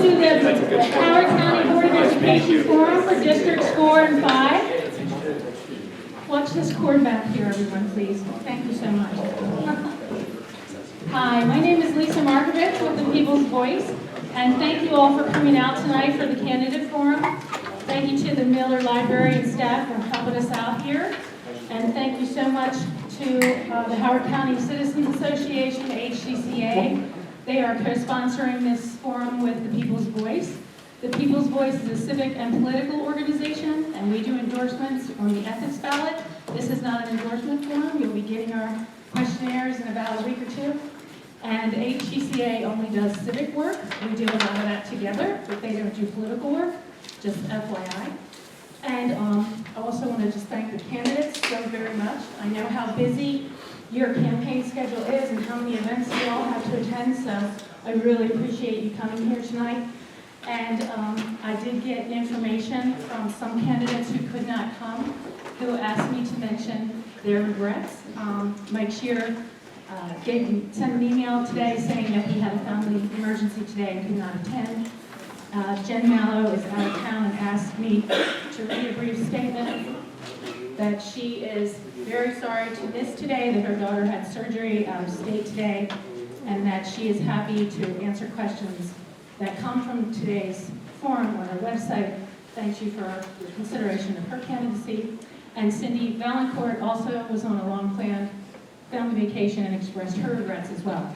to the Howard County Board of Education Forum for Districts 4 and 5. Watch this cord back here, everyone, please. Thank you so much. Hi, my name is Lisa Markovitz with the People's Voice, and thank you all for coming out tonight for the candidate forum. Thank you to the Miller Library and staff for helping us out here, and thank you so much to the Howard County Citizens Association, HCCA. They are co-sponsoring this forum with the People's Voice. The People's Voice is a civic and political organization, and we do endorsements on the ethics ballot. This is not an endorsement forum. You'll be getting our questionnaires in about a week or two. And HCCA only does civic work. We do a lot of that together, but they don't do political work, just FYI. And I also want to just thank the candidates so very much. I know how busy your campaign schedule is and how many events you all have to attend, so I really appreciate you coming here tonight. And I did get information from some candidates who could not come, who asked me to mention their regrets. Mike Shearer sent an email today saying that he had a family emergency today and could not attend. Jen Mallow is out of town and asked me to read a brief statement that she is very sorry to miss today, that her daughter had surgery out of state today, and that she is happy to answer questions that come from today's forum on our website. Thanks you for your consideration of her candidacy. And Cindy Valancourt also was on a long-planned family vacation and expressed her regrets as well.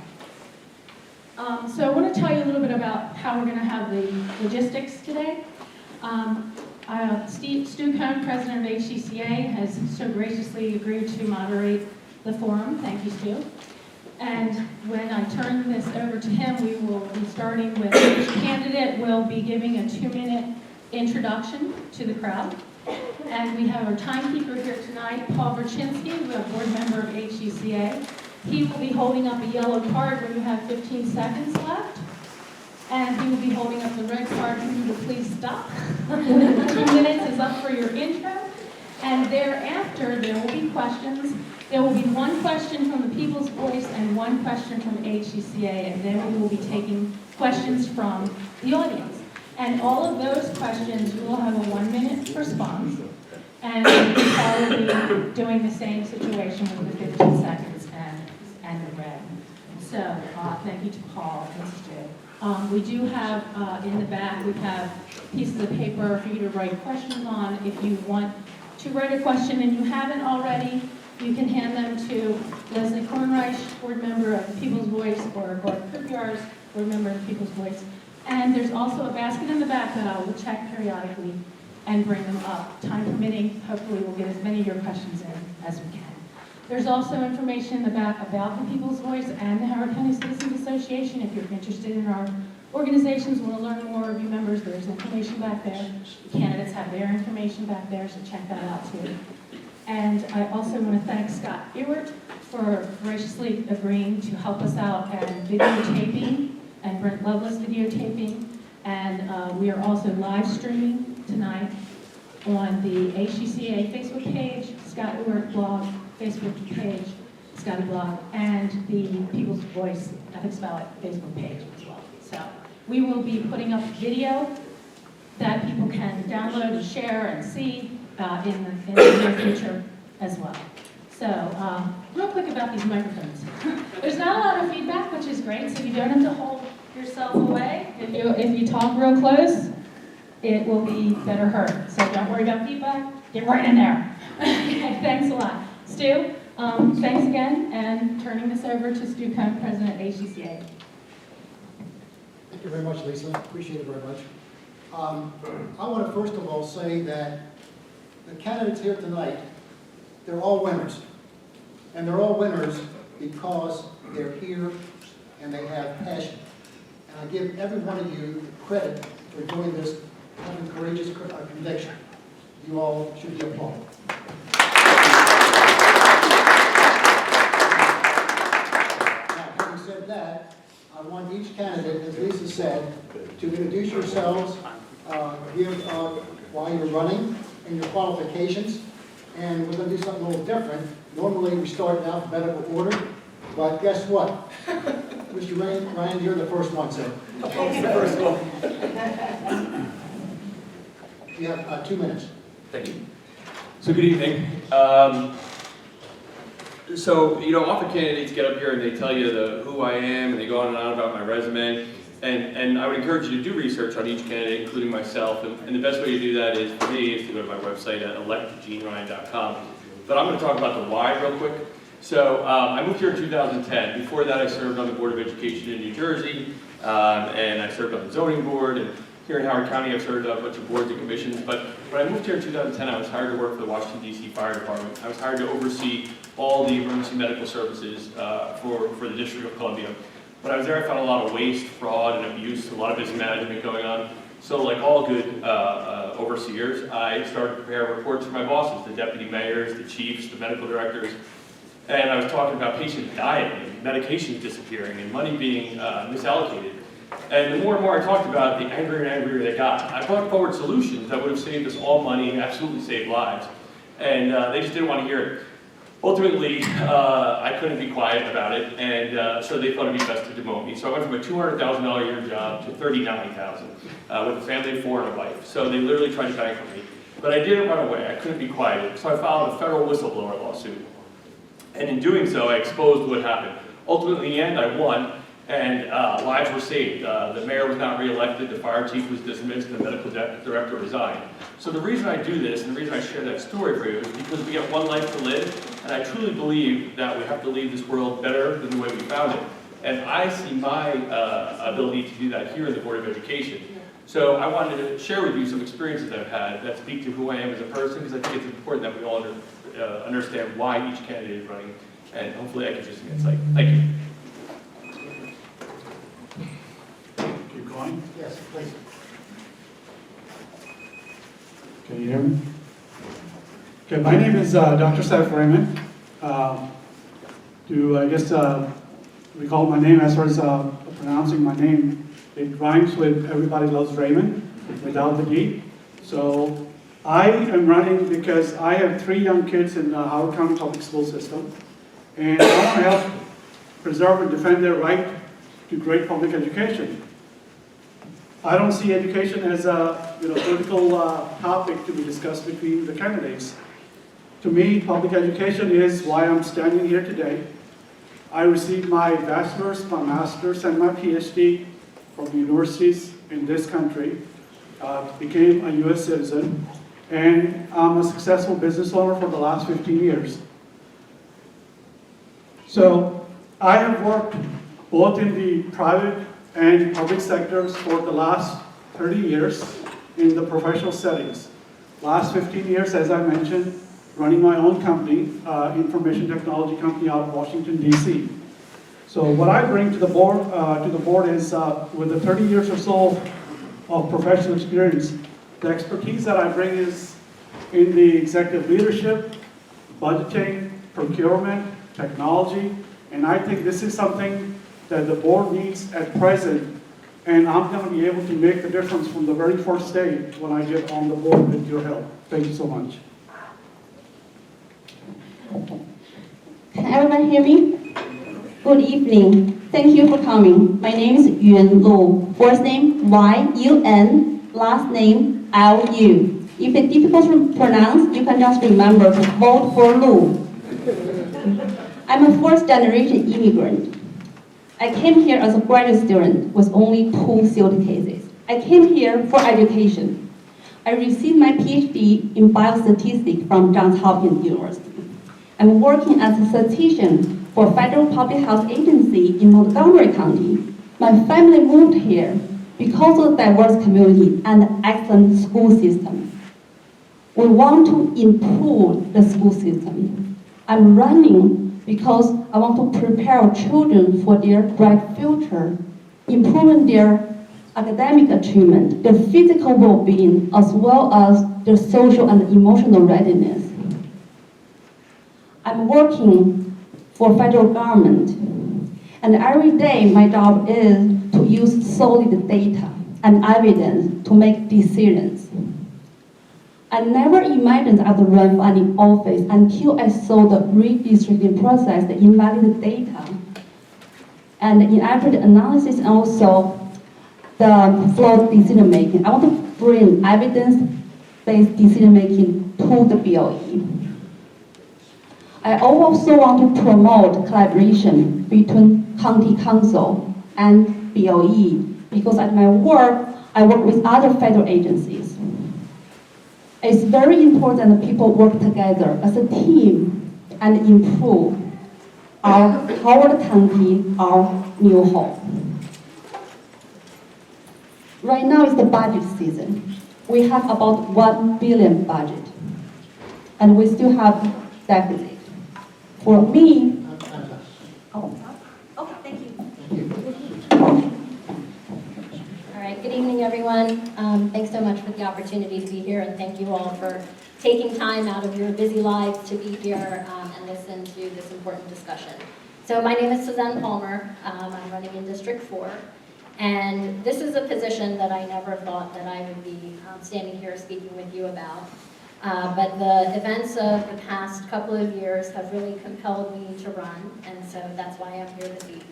So I want to tell you a little bit about how we're going to have the logistics today. Stu Cohn, president of HCCA, has so graciously agreed to moderate the forum. Thank you, Stu. And when I turn this over to him, we will be starting with each candidate will be giving a 2-minute introduction to the crowd. And we have our timekeeper here tonight, Paul Verchinsky, a board member of HCCA. He will be holding up a yellow card when you have 15 seconds left. And he will be holding up the red card for you to please stop. 2 minutes is up for your intro. And thereafter, there will be questions. There will be one question from the People's Voice and one question from HCCA, and then we will be taking questions from the audience. And all of those questions, you will have a 1-minute response, and Paul will be doing the same situation with the 15 seconds and the red. So thank you to Paul and Stu. We do have in the back, we have pieces of paper for you to write questions on. If you want to write a question and you haven't already, you can hand them to Leslie Kornreich, board member of the People's Voice, or Bart Kripyars, board member of the People's Voice. And there's also a basket in the back that I will check periodically and bring them up. Time permitting, hopefully we'll get as many of your questions in as we can. There's also information in the back about the People's Voice and the Howard County Citizens Association. If you're interested in our organizations, want to learn more of you members, there's information back there. The candidates have their information back there, so check that out too. And I also want to thank Scott Ewert for graciously agreeing to help us out and videotaping, and Brent Loveless videotaping. And we are also live streaming tonight on the HCCA Facebook page, Scott Ewert blog, Facebook page, Scotty blog, and the People's Voice Ethics Ballot Facebook page as well. So we will be putting up video that people can download and share and see in the near future as well. So real quick about these microphones. There's not a lot of feedback, which is great, so you don't have to hold yourself away. If you talk real close, it will be better heard. So don't worry about feedback, get right in there. Okay, thanks a lot. Stu, thanks again, and turning this over to Stu Cohn, president of HCCA. Thank you very much, Lisa. Appreciate it very much. I want to first of all say that the candidates here tonight, they're all winners. And they're all winners because they're here and they have passion. And I give every one of you credit for doing this, having courageous conviction. You all should be applauded. Now, having said that, I want each candidate, as Lisa said, to introduce yourselves, give why you're running and your qualifications. And we're going to do something a little different. Normally we start in alphabetical order, but guess what? Mr. Ryan, you're the first one, sir. It's the first one. You have 2 minutes. Thank you. So good evening. Often candidates get up here and they tell you who I am, and they go on and on about my resume. And I would encourage you to do research on each candidate, including myself. And the best way to do that is, for me, is to go to my website at electgeneryan.com. But I'm going to talk about the why real quick. So I moved here in 2010. Before that, I served on the Board of Education in New Jersey, and I served on the zoning board. And here in Howard County, I've served on a bunch of boards and commissions. But when I moved here in 2010, I was hired to work for the Washington, D.C. Fire Department. I was hired to oversee all the emergency medical services for the District of Columbia. When I was there, I found a lot of waste, fraud, and abuse, a lot of mismanagement going on. So like all good overseers, I started to prepare reports for my bosses, the deputy mayors, the chiefs, the medical directors. And I was talking about patients dying, and medications disappearing, and money being misallocated. And the more and more I talked about it, the angrier and angrier they got. I brought forward solutions that would have saved us all money and absolutely saved lives. And they just didn't want to hear it. Ultimately, I couldn't be quiet about it, and so they thought it'd be best to demote me. So I went from a $200,000 a year job to $39,000 with a family of 4 and a wife. So they literally tried to bankrupt me. But I didn't run away. I couldn't be quiet. So I filed a federal whistleblower lawsuit. And in doing so, I exposed what happened. Ultimately, in the end, I won, and lives were saved. The mayor was not reelected, the fire chief was dismissed, and the medical director resigned. So the reason I do this, and the reason I share that story for you, is because we have one life to live, and I truly believe that we have to leave this world better than the way we found it. And I see my ability to do that here in the Board of Education. So I wanted to share with you some experiences I've had that speak to who I am as a person, because I think it's important that we all understand why each candidate is running, and hopefully that gives you some insight. Thank you. Keep going. Yes, please. Can you hear me? Okay, my name is Dr. Seth Raymond. Recall my name as far as pronouncing my name, it rhymes with Everybody Loves Raymond, without the D. So I am running because I have 3 young kids in the Howard County Public School System, and I want to help preserve and defend their right to great public education. I don't see education as a political topic to be discussed between the candidates. To me, public education is why I'm standing here today. I received my bachelor's, my master's, and my PhD from universities in this country, became a U.S. citizen, and I'm a successful business owner for the last 15 years. So I have worked both in the private and public sectors for the last 30 years in the professional settings. Last 15 years, as I mentioned, running my own company, information technology company out of Washington, D.C. So what I bring to the board is, with the 30 years or so of professional experience, the expertise that I bring is in the executive leadership, budgeting, procurement, technology, and I think this is something that the board needs at present, and I'm going to be able to make the difference from the very first day when I get on the board with your help. Thank you so much. Can everyone hear me? Good evening. Thank you for coming. My name is Yuan Lu. First name Y-U-N, last name L-U. If it's difficult to pronounce, you can just remember to vote for Lu. I'm a first-generation immigrant. I came here as a graduate student with only 2 suitcases. I came here for education. I received my PhD in biostatistics from Johns Hopkins University. I'm working as a statistician for Federal Public Health Agency in Montgomery County. My family moved here because of the diverse community and the excellent school system. We want to improve the school system. I'm running because I want to prepare our children for their bright future, improving their academic achievement, their physical well-being, as well as their social and emotional readiness. I'm working for federal government, and every day my job is to use solid data and evidence to make decisions. I never imagined I would run for any office until I saw the redistricting process, the invalid data. and inaccurate analysis, and also the flawed decision making. I want to bring evidence-based decision making to the BOE. I also want to promote collaboration between County Council and BOE, because at my work, I work with other federal agencies. It's very important that people work together as a team and improve our Howard County, our new home. Right now is the budget season. We have about $1 billion budget, and we still have deficit. For me, Okay, thank you. Thank you. All right, good evening, everyone. Thanks so much for the opportunity to be here, and thank you all for taking time out of your busy lives to be here and listen to this important discussion. So my name is Suzanne Palmer. I'm running in District 4, and this is a position that I never thought that I would be standing here speaking with you about. But the events of the past couple of years have really compelled me to run, and so that's why I'm here this evening.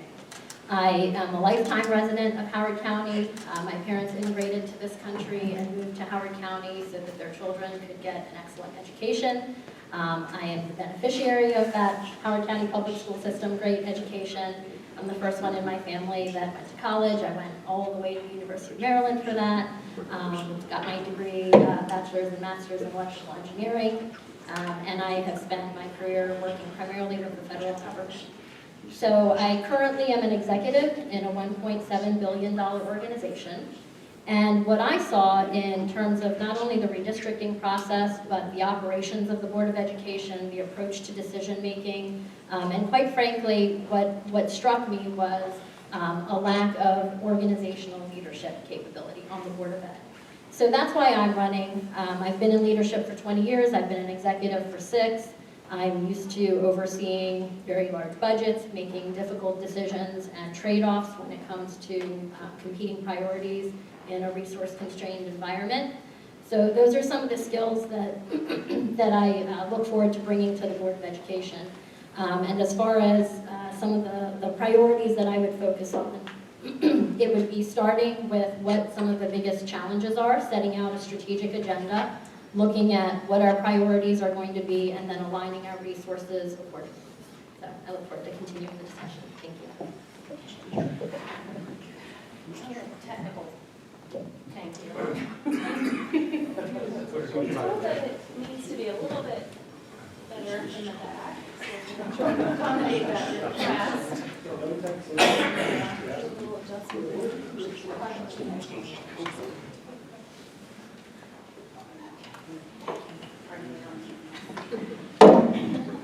I am a lifetime resident of Howard County. My parents immigrated to this country and moved to Howard County so that their children could get an excellent education. I am the beneficiary of that Howard County public school system, great education. I'm the first one in my family that went to college. I went all the way to the University of Maryland for that. Got my degree, bachelor's and master's in electrical engineering. And I have spent my career working primarily with the federal government. So I currently am an executive in a $1.7 billion organization. And what I saw in terms of not only the redistricting process, but the operations of the Board of Education, the approach to decision making, and quite frankly, what struck me was a lack of organizational leadership capability on the Board of Ed. So that's why I'm running. I've been in leadership for 20 years. I've been an executive for 6. I'm used to overseeing very large budgets, making difficult decisions and trade-offs when it comes to competing priorities in a resource-constrained environment. So those are some of the skills that, that I look forward to bringing to the Board of Education. And as far as some of the priorities that I would focus on, it would be starting with what some of the biggest challenges are, setting out a strategic agenda, looking at what our priorities are going to be, and then aligning our resources accordingly. So I look forward to continuing the discussion. Thank you. Technical. Thank you. It needs to be a little bit better in the back. So I'm trying to accommodate that in the past. A little adjustment.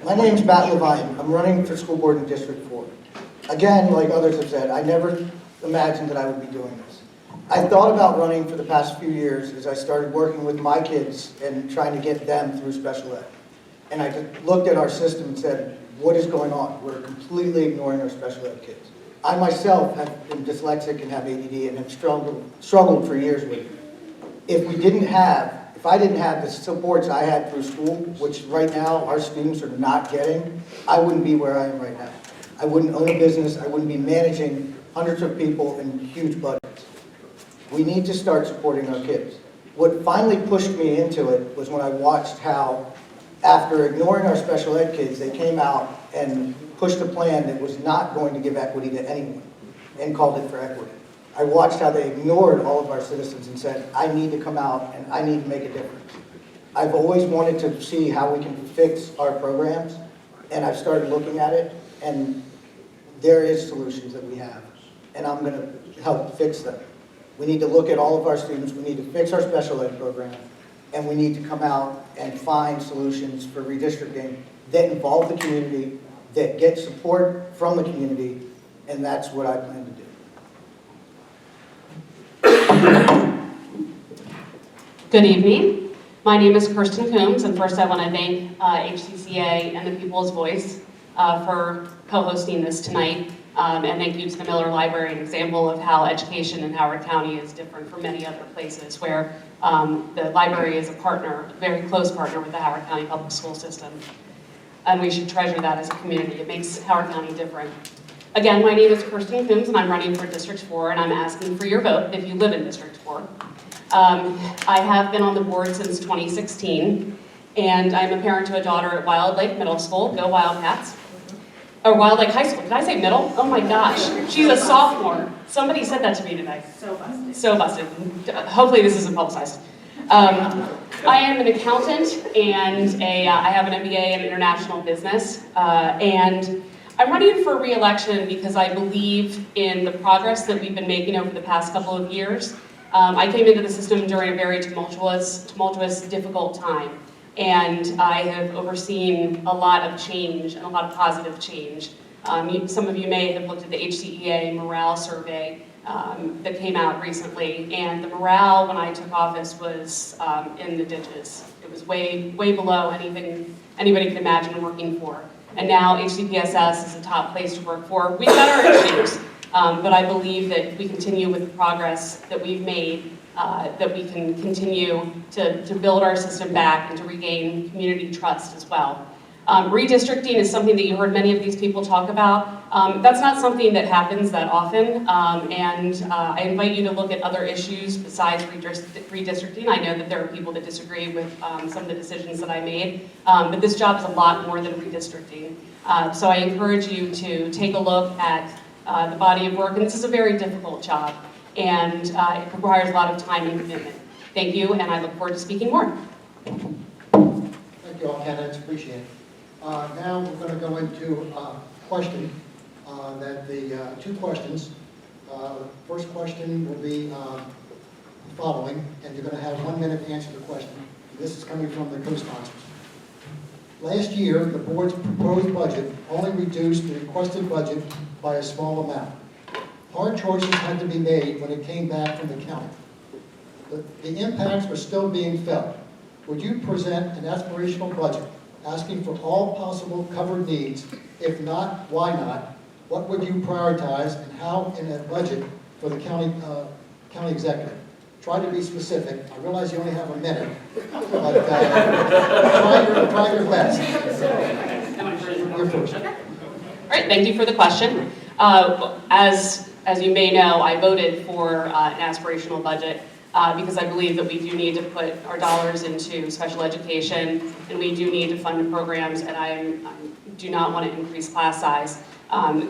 My name's Matt Levine. I'm running for school board in District 4. Again, like others have said, I never imagined that I would be doing this. I thought about running for the past few years as I started working with my kids and trying to get them through special ed. And I looked at our system and said, what is going on? We're completely ignoring our special ed kids. I myself have been dyslexic and have ADD and have struggled for years with it. If I didn't have the supports I had through school, which right now our students are not getting, I wouldn't be where I am right now. I wouldn't own a business, I wouldn't be managing hundreds of people and huge budgets. We need to start supporting our kids. What finally pushed me into it was when I watched how, after ignoring our special ed kids, they came out and pushed a plan that was not going to give equity to anyone and called it for equity. I watched how they ignored all of our citizens and said, I need to come out and I need to make a difference. I've always wanted to see how we can fix our programs, and I've started looking at it, and there is solutions that we have, and I'm going to help fix them. We need to look at all of our students, we need to fix our special ed program, and we need to come out and find solutions for redistricting that involve the community, that get support from the community, and that's what I plan to do. Good evening. My name is Kirsten Coombs, and first I want to thank HCCA and the People's Voice for co-hosting this tonight. And thank you to the Miller Library, an example of how education in Howard County is different from many other places where the library is a partner, a very close partner with the Howard County public school system. And we should treasure that as a community. It makes Howard County different. Again, my name is Kirsten Coombs, and I'm running for District 4, and I'm asking for your vote if you live in District 4. I have been on the board since 2016, and I'm a parent to a daughter at Wild Lake Middle School. Go Wildcats. Or Wild Lake High School. Did I say middle? Oh my gosh. She's a sophomore. Somebody said that to me today. So busted. So busted. Hopefully this isn't publicized. I am an accountant, and I have an MBA in international business, and I'm running for re-election because I believe in the progress that we've been making over the past couple of years. I came into the system during a very tumultuous, difficult time, and I have overseen a lot of change and a lot of positive change. Some of you may have looked at the HCEA morale survey that came out recently, and the morale when I took office was in the ditches. It was way below anything anybody could imagine working for. And now HCPSS is a top place to work for. We've got our issues, but I believe that we continue with the progress that we've made, that we can continue to build our system back and to regain community trust as well. Redistricting is something that you heard many of these people talk about. That's not something that happens that often, and I invite you to look at other issues besides redistricting. I know that there are people that disagree with some of the decisions that I made, but this job is a lot more than redistricting. So I encourage you to take a look at the body of work, and this is a very difficult job, and it requires a lot of time and commitment. Thank you, and I look forward to speaking more. Thank you all candidates, appreciate it. Now we're going to go into a question that the two questions. First question will be the following, and you're going to have 1 minute to answer the question. This is coming from the co-sponsors. Last year, the board's proposed budget only reduced the requested budget by a small amount. Hard choices had to be made when it came back from the county. The impacts were still being felt. Would you present an aspirational budget asking for all possible covered needs? If not, why not? What would you prioritize, and how in a budget for the county executive? Try to be specific. I realize you only have a minute, but try your best. You're first. All right, thank you for the question. As you may know, I voted for an aspirational budget because I believe that we do need to put our dollars into special education, and we do need to fund programs, and I do not want to increase class size.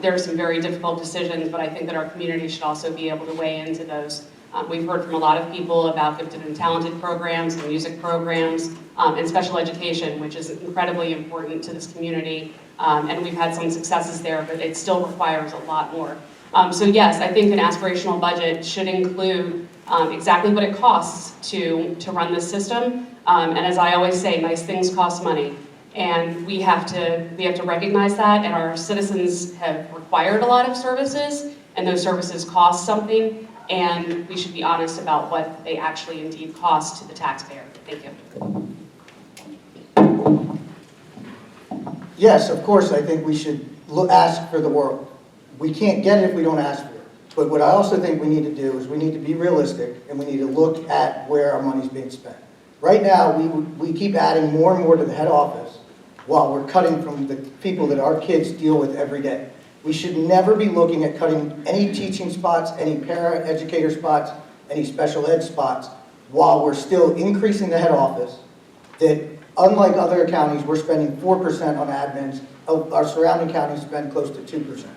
There are some very difficult decisions, but I think that our community should also be able to weigh into those. We've heard from a lot of people about gifted and talented programs, and music programs, and special education, which is incredibly important to this community, and we've had some successes there, but it still requires a lot more. So yes, I think an aspirational budget should include exactly what it costs to run this system. And as I always say, nice things cost money. And we have to recognize that, and our citizens have required a lot of services, and those services cost something, and we should be honest about what they actually indeed cost to the taxpayer. Thank you. Yes, of course, I think we should ask for the world. We can't get it if we don't ask for it. But what I also think we need to do is we need to be realistic, and we need to look at where our money's being spent. Right now, we keep adding more and more to the head office while we're cutting from the people that our kids deal with every day. We should never be looking at cutting any teaching spots, any para-educator spots, any special ed spots, while we're still increasing the head office, that unlike other counties, we're spending 4% on admins. Our surrounding counties spend close to 2%.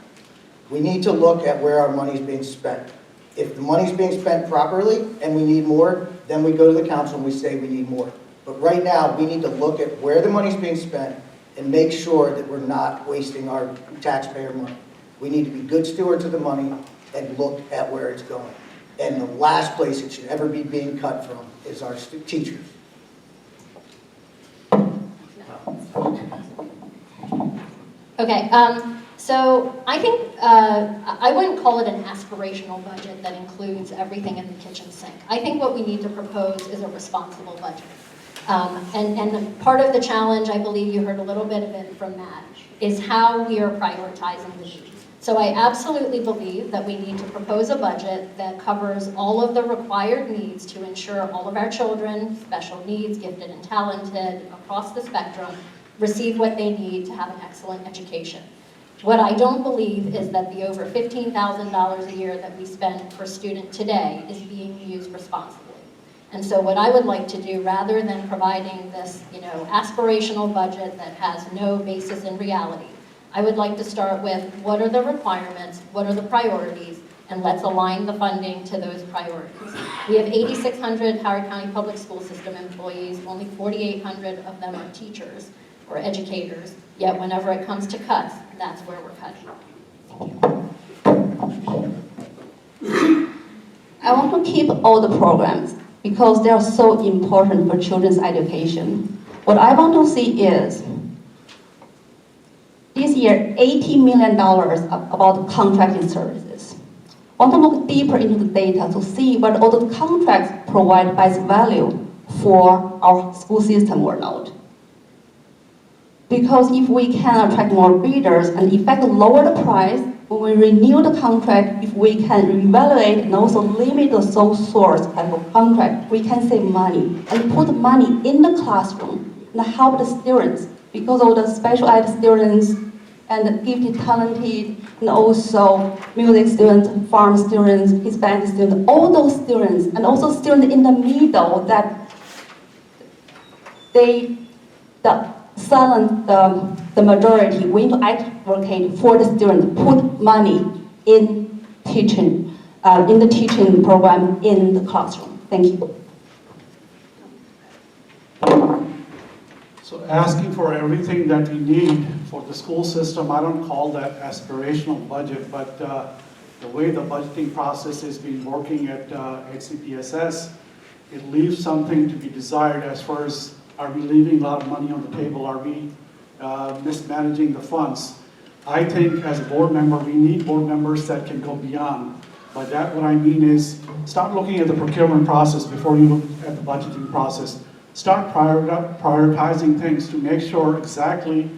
We need to look at where our money's being spent. If the money's being spent properly and we need more, then we go to the council and we say we need more. But right now, we need to look at where the money's being spent and make sure that we're not wasting our taxpayer money. We need to be good stewards of the money and look at where it's going. And the last place it should ever be being cut from is our teachers. Okay, so I think I wouldn't call it an aspirational budget that includes everything in the kitchen sink. I think what we need to propose is a responsible budget. And part of the challenge, I believe you heard a little bit of it from Matt, is how we are prioritizing the needs. So I absolutely believe that we need to propose a budget that covers all of the required needs to ensure all of our children, special needs, gifted and talented, across the spectrum, receive what they need to have an excellent education. What I don't believe is that the over $15,000 a year that we spend per student today is being used responsibly. And so what I would like to do, rather than providing this, aspirational budget that has no basis in reality, I would like to start with what are the requirements, what are the priorities, and let's align the funding to those priorities. We have 8,600 Howard County Public School System employees, only 4,800 of them are teachers or educators, yet whenever it comes to cuts, that's where we're cutting. I want to keep all the programs because they are so important for children's education. What I want to see is this year, $80 million about contracting services. I want to look deeper into the data to see whether all the contracts provide best value for our school system or not. Because if we can attract more bidders and in fact lower the price, when we renew the contract, if we can evaluate and also limit the sole source type of contract, we can save money and put money in the classroom and help the students, because of the special ed students and the gifted, talented, and also music students, farm students, Hispanic students, all those students, and also students in the middle that the majority, we need to advocate for the student, put money in teaching, in the teaching program in the classroom. Thank you. So asking for everything that we need for the school system, I don't call that aspirational budget, but the way the budgeting process has been working at HCPSS, it leaves something to be desired as far as, are we leaving a lot of money on the table? Are we mismanaging the funds? I think as a board member, we need board members that can go beyond. By that, what I mean is, start looking at the procurement process before you look at the budgeting process. Start prioritizing things to make sure exactly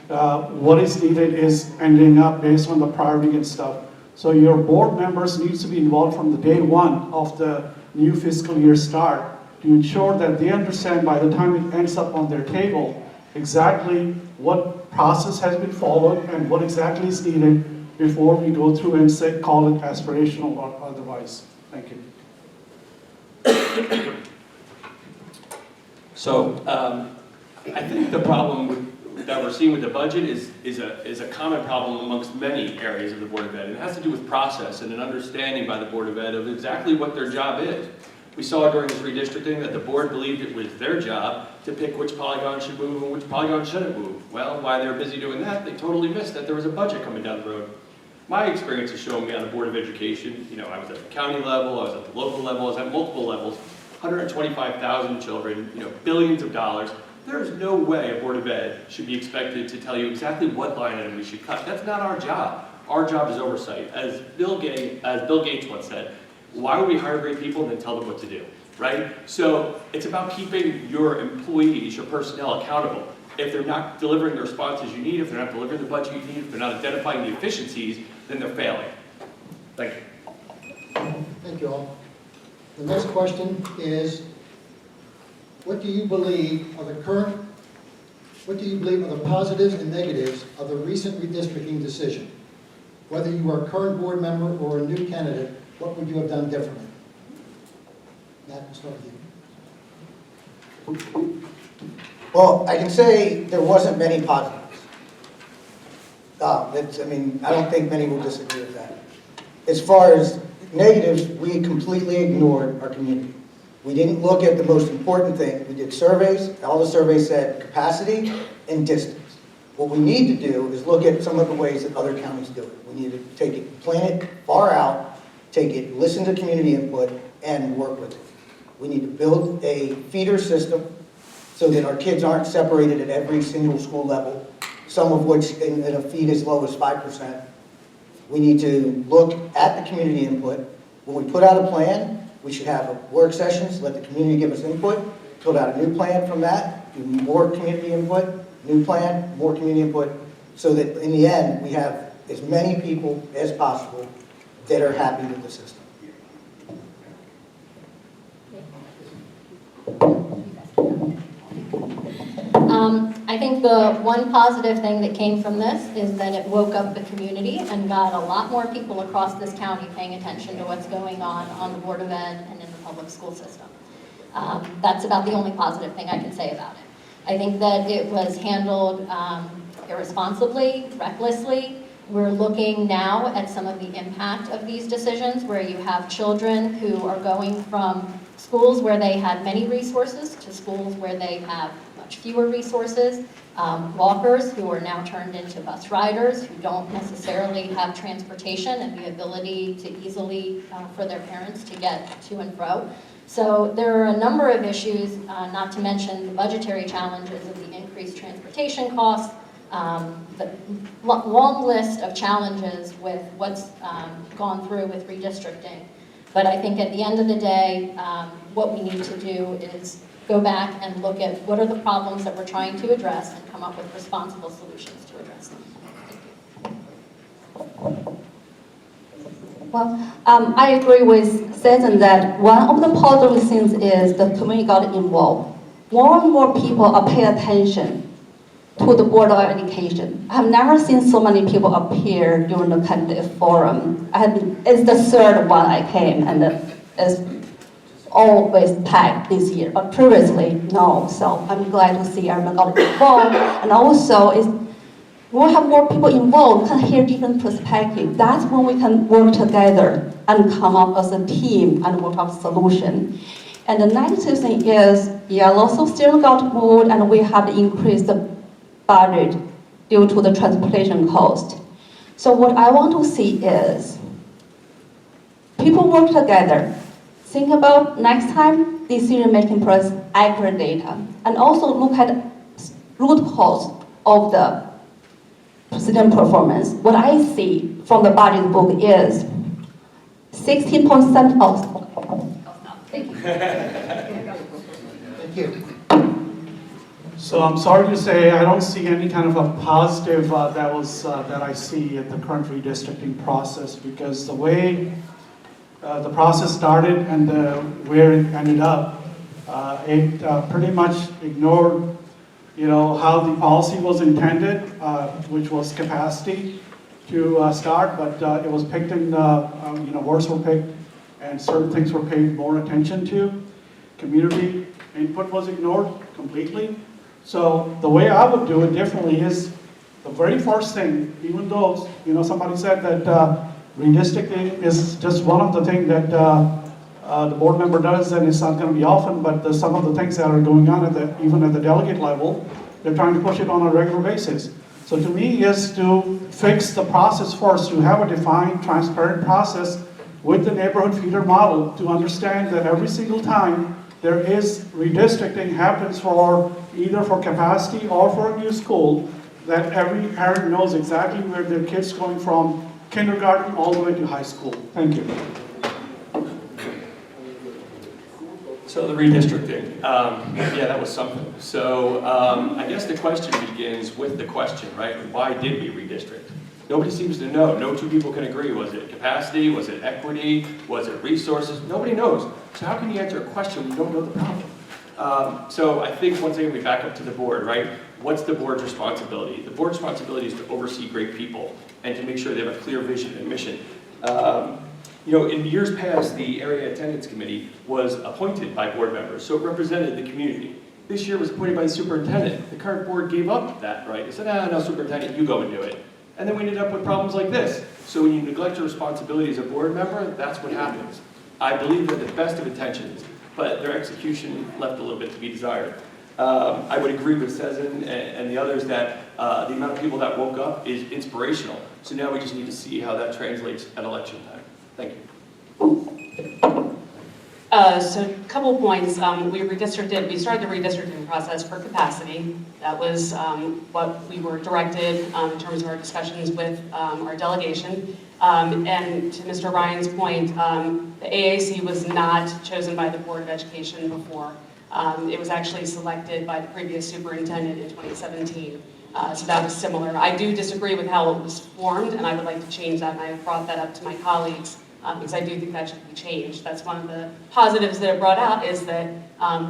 what is needed is ending up based on the priority and stuff. So your board members needs to be involved from the day one of the new fiscal year start to ensure that they understand by the time it ends up on their table exactly what process has been followed and what exactly is needed before we go through and say, call it aspirational or otherwise. Thank you. So I think the problem that we're seeing with the budget is a common problem amongst many areas of the Board of Ed. And it has to do with process and an understanding by the Board of Ed of exactly what their job is. We saw during this redistricting that the board believed it was their job to pick which polygon should move and which polygon shouldn't move. Well, while they were busy doing that, they totally missed that there was a budget coming down the road. My experience has shown me on the Board of Education, I was at the county level, I was at the local level, I was at multiple levels, 125,000 children, billions of dollars. There's no way a Board of Ed should be expected to tell you exactly what line item we should cut. That's not our job. Our job is oversight. As Bill Gates once said, why would we hire great people and then tell them what to do, right? So it's about keeping your employees, your personnel accountable. If they're not delivering the responses you need, if they're not delivering the budget you need, if they're not identifying the efficiencies, then they're failing. Thank you. Thank you all. The next question is, what do you believe are the positives and negatives of the recent redistricting decision? Whether you are a current board member or a new candidate, what would you have done differently? Matt, we'll start with you. Well, I can say there wasn't many positives. I don't think many will disagree with that. As far as negatives, we completely ignored our community. We didn't look at the most important thing. We did surveys. All the surveys said capacity and distance. What we need to do is look at some of the ways that other counties do it. We need to take it, plan it far out, listen to community input, and work with it. We need to build a feeder system so that our kids aren't separated at every single school level, some of which in a feed as low as 5%. We need to look at the community input. When we put out a plan, we should have work sessions, let the community give us input, put out a new plan from that, do more community input, new plan, more community input, so that in the end, we have as many people as possible that are happy with the system. I think the one positive thing that came from this is that it woke up the community and got a lot more people across this county paying attention to what's going on the Board of Ed and in the public school system. That's about the only positive thing I can say about it. I think that it was handled irresponsibly, recklessly. We're looking now at some of the impact of these decisions where you have children who are going from schools where they had many resources to schools where they have much fewer resources. Walkers who are now turned into bus riders who don't necessarily have transportation and the ability to easily, for their parents to get to and fro. So there are a number of issues, not to mention the budgetary challenges of the increased transportation costs, the long list of challenges with what's gone through with redistricting. But I think at the end of the day, what we need to do is go back and look at what are the problems that we're trying to address and come up with responsible solutions to address them. Thank you. Well, I agree with Susan that one of the positive things is the community got involved. More and more people are paying attention to the Board of Education. I have never seen so many people appear during the candidate forum. It's the third one I came, and it's always packed this year, but previously, no. So I'm glad to see everyone got involved, and also we'll have more people involved, can hear different perspectives. That's when we can work together and come up as a team and work out a solution. And the negative thing is, yeah, lots of students got moved, and we have to increase the budget due to the transportation cost. So what I want to see is people work together. Think about next time decision-making process, accurate data, and also look at root cause of the student performance. What I see from the budget book is 16% of. Thank you. Thank you. So I'm sorry to say I don't see any kind of a positive that I see in the current redistricting process, because the way the process started and where it ended up, it pretty much ignored, how the policy was intended, which was capacity to start, but it was picked in, words were picked, and certain things were paid more attention to. Community input was ignored completely. So the way I would do it differently is the very first thing, even though, somebody said that redistricting is just one of the things that the board member does, and it's not going to be often, but some of the things that are going on even at the delegate level, they're trying to push it on a regular basis. So to me is to fix the process first, to have a defined, transparent process with the neighborhood feeder model, to understand that every single time there is redistricting happens either for capacity or for a new school, that every parent knows exactly where their kid's going from kindergarten all the way to high school. Thank you. So the redistricting, yeah, that was something. So I guess the question begins with the question, right? Why did we redistrict? Nobody seems to know. No two people can agree. Was it capacity? Was it equity? Was it resources? Nobody knows. So how can you answer a question when you don't know the problem? So I think once again we back up to the board, right? What's the board's responsibility? The board's responsibility is to oversee great people and to make sure they have a clear vision and mission. In years past, the area attendance committee was appointed by board members, so it represented the community. This year it was appointed by the superintendent. The current board gave up that right. They said, no, superintendent, you go and do it. And then we ended up with problems like this. So when you neglect your responsibility as a board member, that's what happens. I believe they're the best of intentions, but their execution left a little bit to be desired. I would agree with Cezanne and the others that the amount of people that woke up is inspirational. So now we just need to see how that translates at election time. Thank you. So a couple points. We started the redistricting process for capacity. That was what we were directed in terms of our discussions with our delegation. And to Mr. Ryan's point, the AAC was not chosen by the Board of Education before. It was actually selected by the previous superintendent in 2017. So that was similar. I do disagree with how it was formed, and I would like to change that, and I brought that up to my colleagues. Because I do think that should be changed. That's one of the positives that it brought out, is that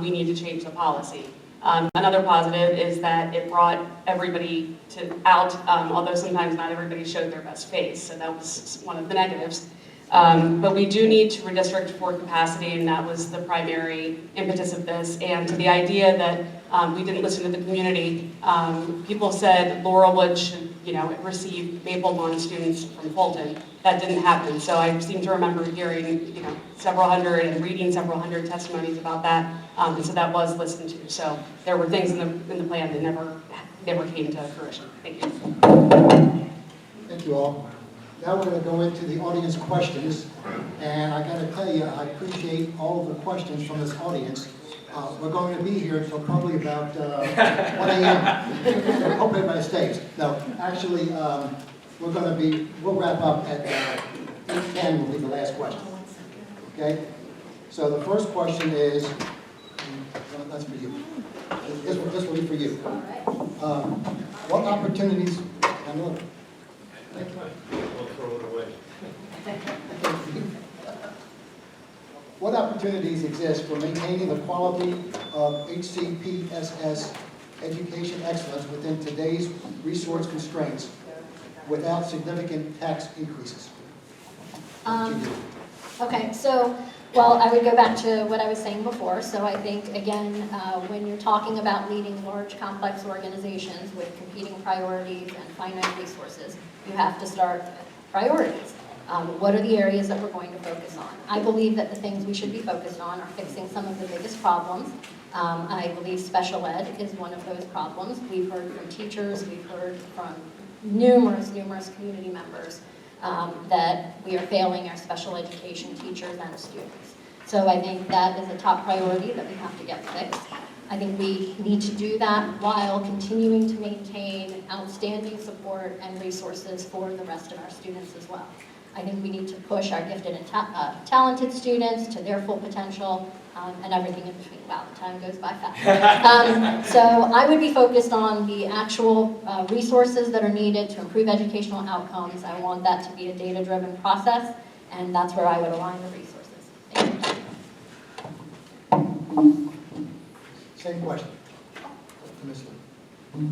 we need to change the policy. Another positive is that it brought everybody out, although sometimes not everybody showed their best face, so that was one of the negatives. But we do need to redistrict for capacity, and that was the primary impetus of this. And to the idea that we didn't listen to the community, people said Laurelwood should, receive Maple Lawn students from Fulton. That didn't happen. So I seem to remember hearing, several hundred and reading several hundred testimonies about that. And so that was listened to. So there were things in the plan that never came to fruition. Thank you. Thank you all. Now we're going to go into the audience questions, and I got to tell you, I appreciate all of the questions from this audience. We're going to be here until probably about 1 a.m. I hope everybody stays. No, actually, we'll wrap up at 8:10 will be the last question. Okay? So the first question is, that's for you. This will be for you. What opportunities, what opportunities exist for maintaining the quality of HCPSS education excellence within today's resource constraints without significant tax increases? Okay, so, well, I would go back to what I was saying before. So I think, again, when you're talking about leading large, complex organizations with competing priorities and finite resources, you have to start with priorities. What are the areas that we're going to focus on? I believe that the things we should be focused on are fixing some of the biggest problems. I believe special ed is one of those problems. We've heard from teachers, we've heard from numerous community members that we are failing our special education teachers and students. So I think that is a top priority that we have to get fixed. I think we need to do that while continuing to maintain outstanding support and resources for the rest of our students as well. I think we need to push our gifted and talented students to their full potential and everything in between. Wow, the time goes by fast. So I would be focused on the actual resources that are needed to improve educational outcomes. I want that to be a data-driven process, and that's where I would align the resources. Thank you. Same question. To Ms. Lee.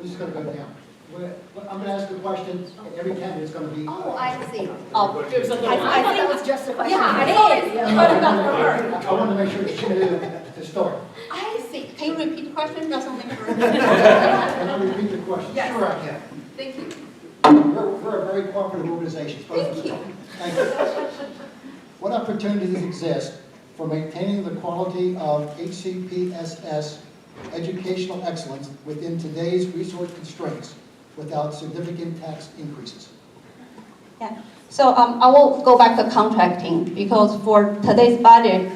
This is going to go down. I'm going to ask a question, and every candidate's going to be... Oh, I see. Oh, I thought that was just a question. Yeah, I thought it was. I want to make sure that she knew to start. I see. Can you repeat the question? That's only for Can I repeat the question? Yes. Sure I can. Thank you. We're a very cooperative organization. Thank you. Thank you. What opportunities exist for maintaining the quality of HCPSS educational excellence within today's resource constraints without significant tax increases? Yeah. So I will go back to contracting because for today's budget,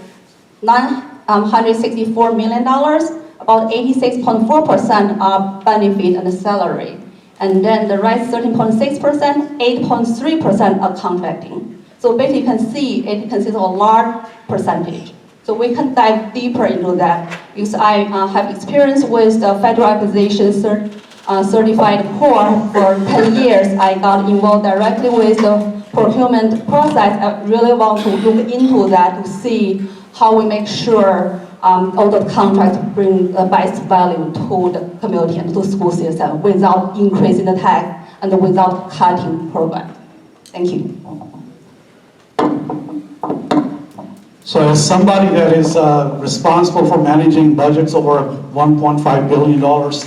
$964 million, about 86.4% are benefit and salary. And then the rest 13.6%, 8.3% are contracting. So basically you can see it consists of a large percentage. So we can dive deeper into that because I have experience with the federal acquisition certified core for 10 years. I got involved directly with the procurement process. I really want to look into that to see how we make sure all the contracts bring the best value to the community and to the school system without increasing the tax and without cutting programs. Thank you. So as somebody that is responsible for managing budgets over $1.5 billion,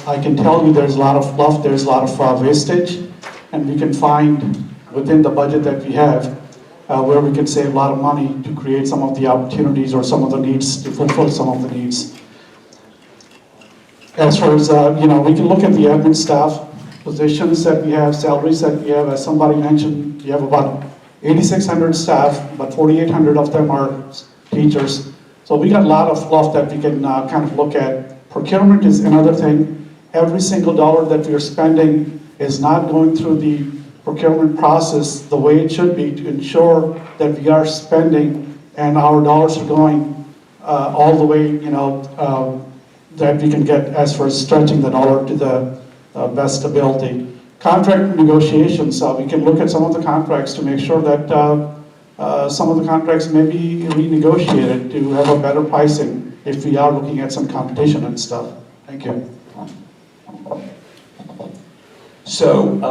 I can tell you there's a lot of fluff, there's a lot of wastage, and we can find within the budget that we have where we can save a lot of money to create some of the opportunities or some of the needs, to fulfill some of the needs. As far as, we can look at the admin staff positions that we have, salaries that we have. As somebody mentioned, we have about 8,600 staff, but 4,800 of them are teachers. So we got a lot of fluff that we can kind of look at. Procurement is another thing. Every single dollar that we are spending is not going through the procurement process the way it should be to ensure that we are spending and our dollars are going all the way, that we can get as far as stretching the dollar to the best ability. Contract negotiations, we can look at some of the contracts to make sure that some of the contracts may be renegotiated to have a better pricing if we are looking at some competition and stuff. Thank you. So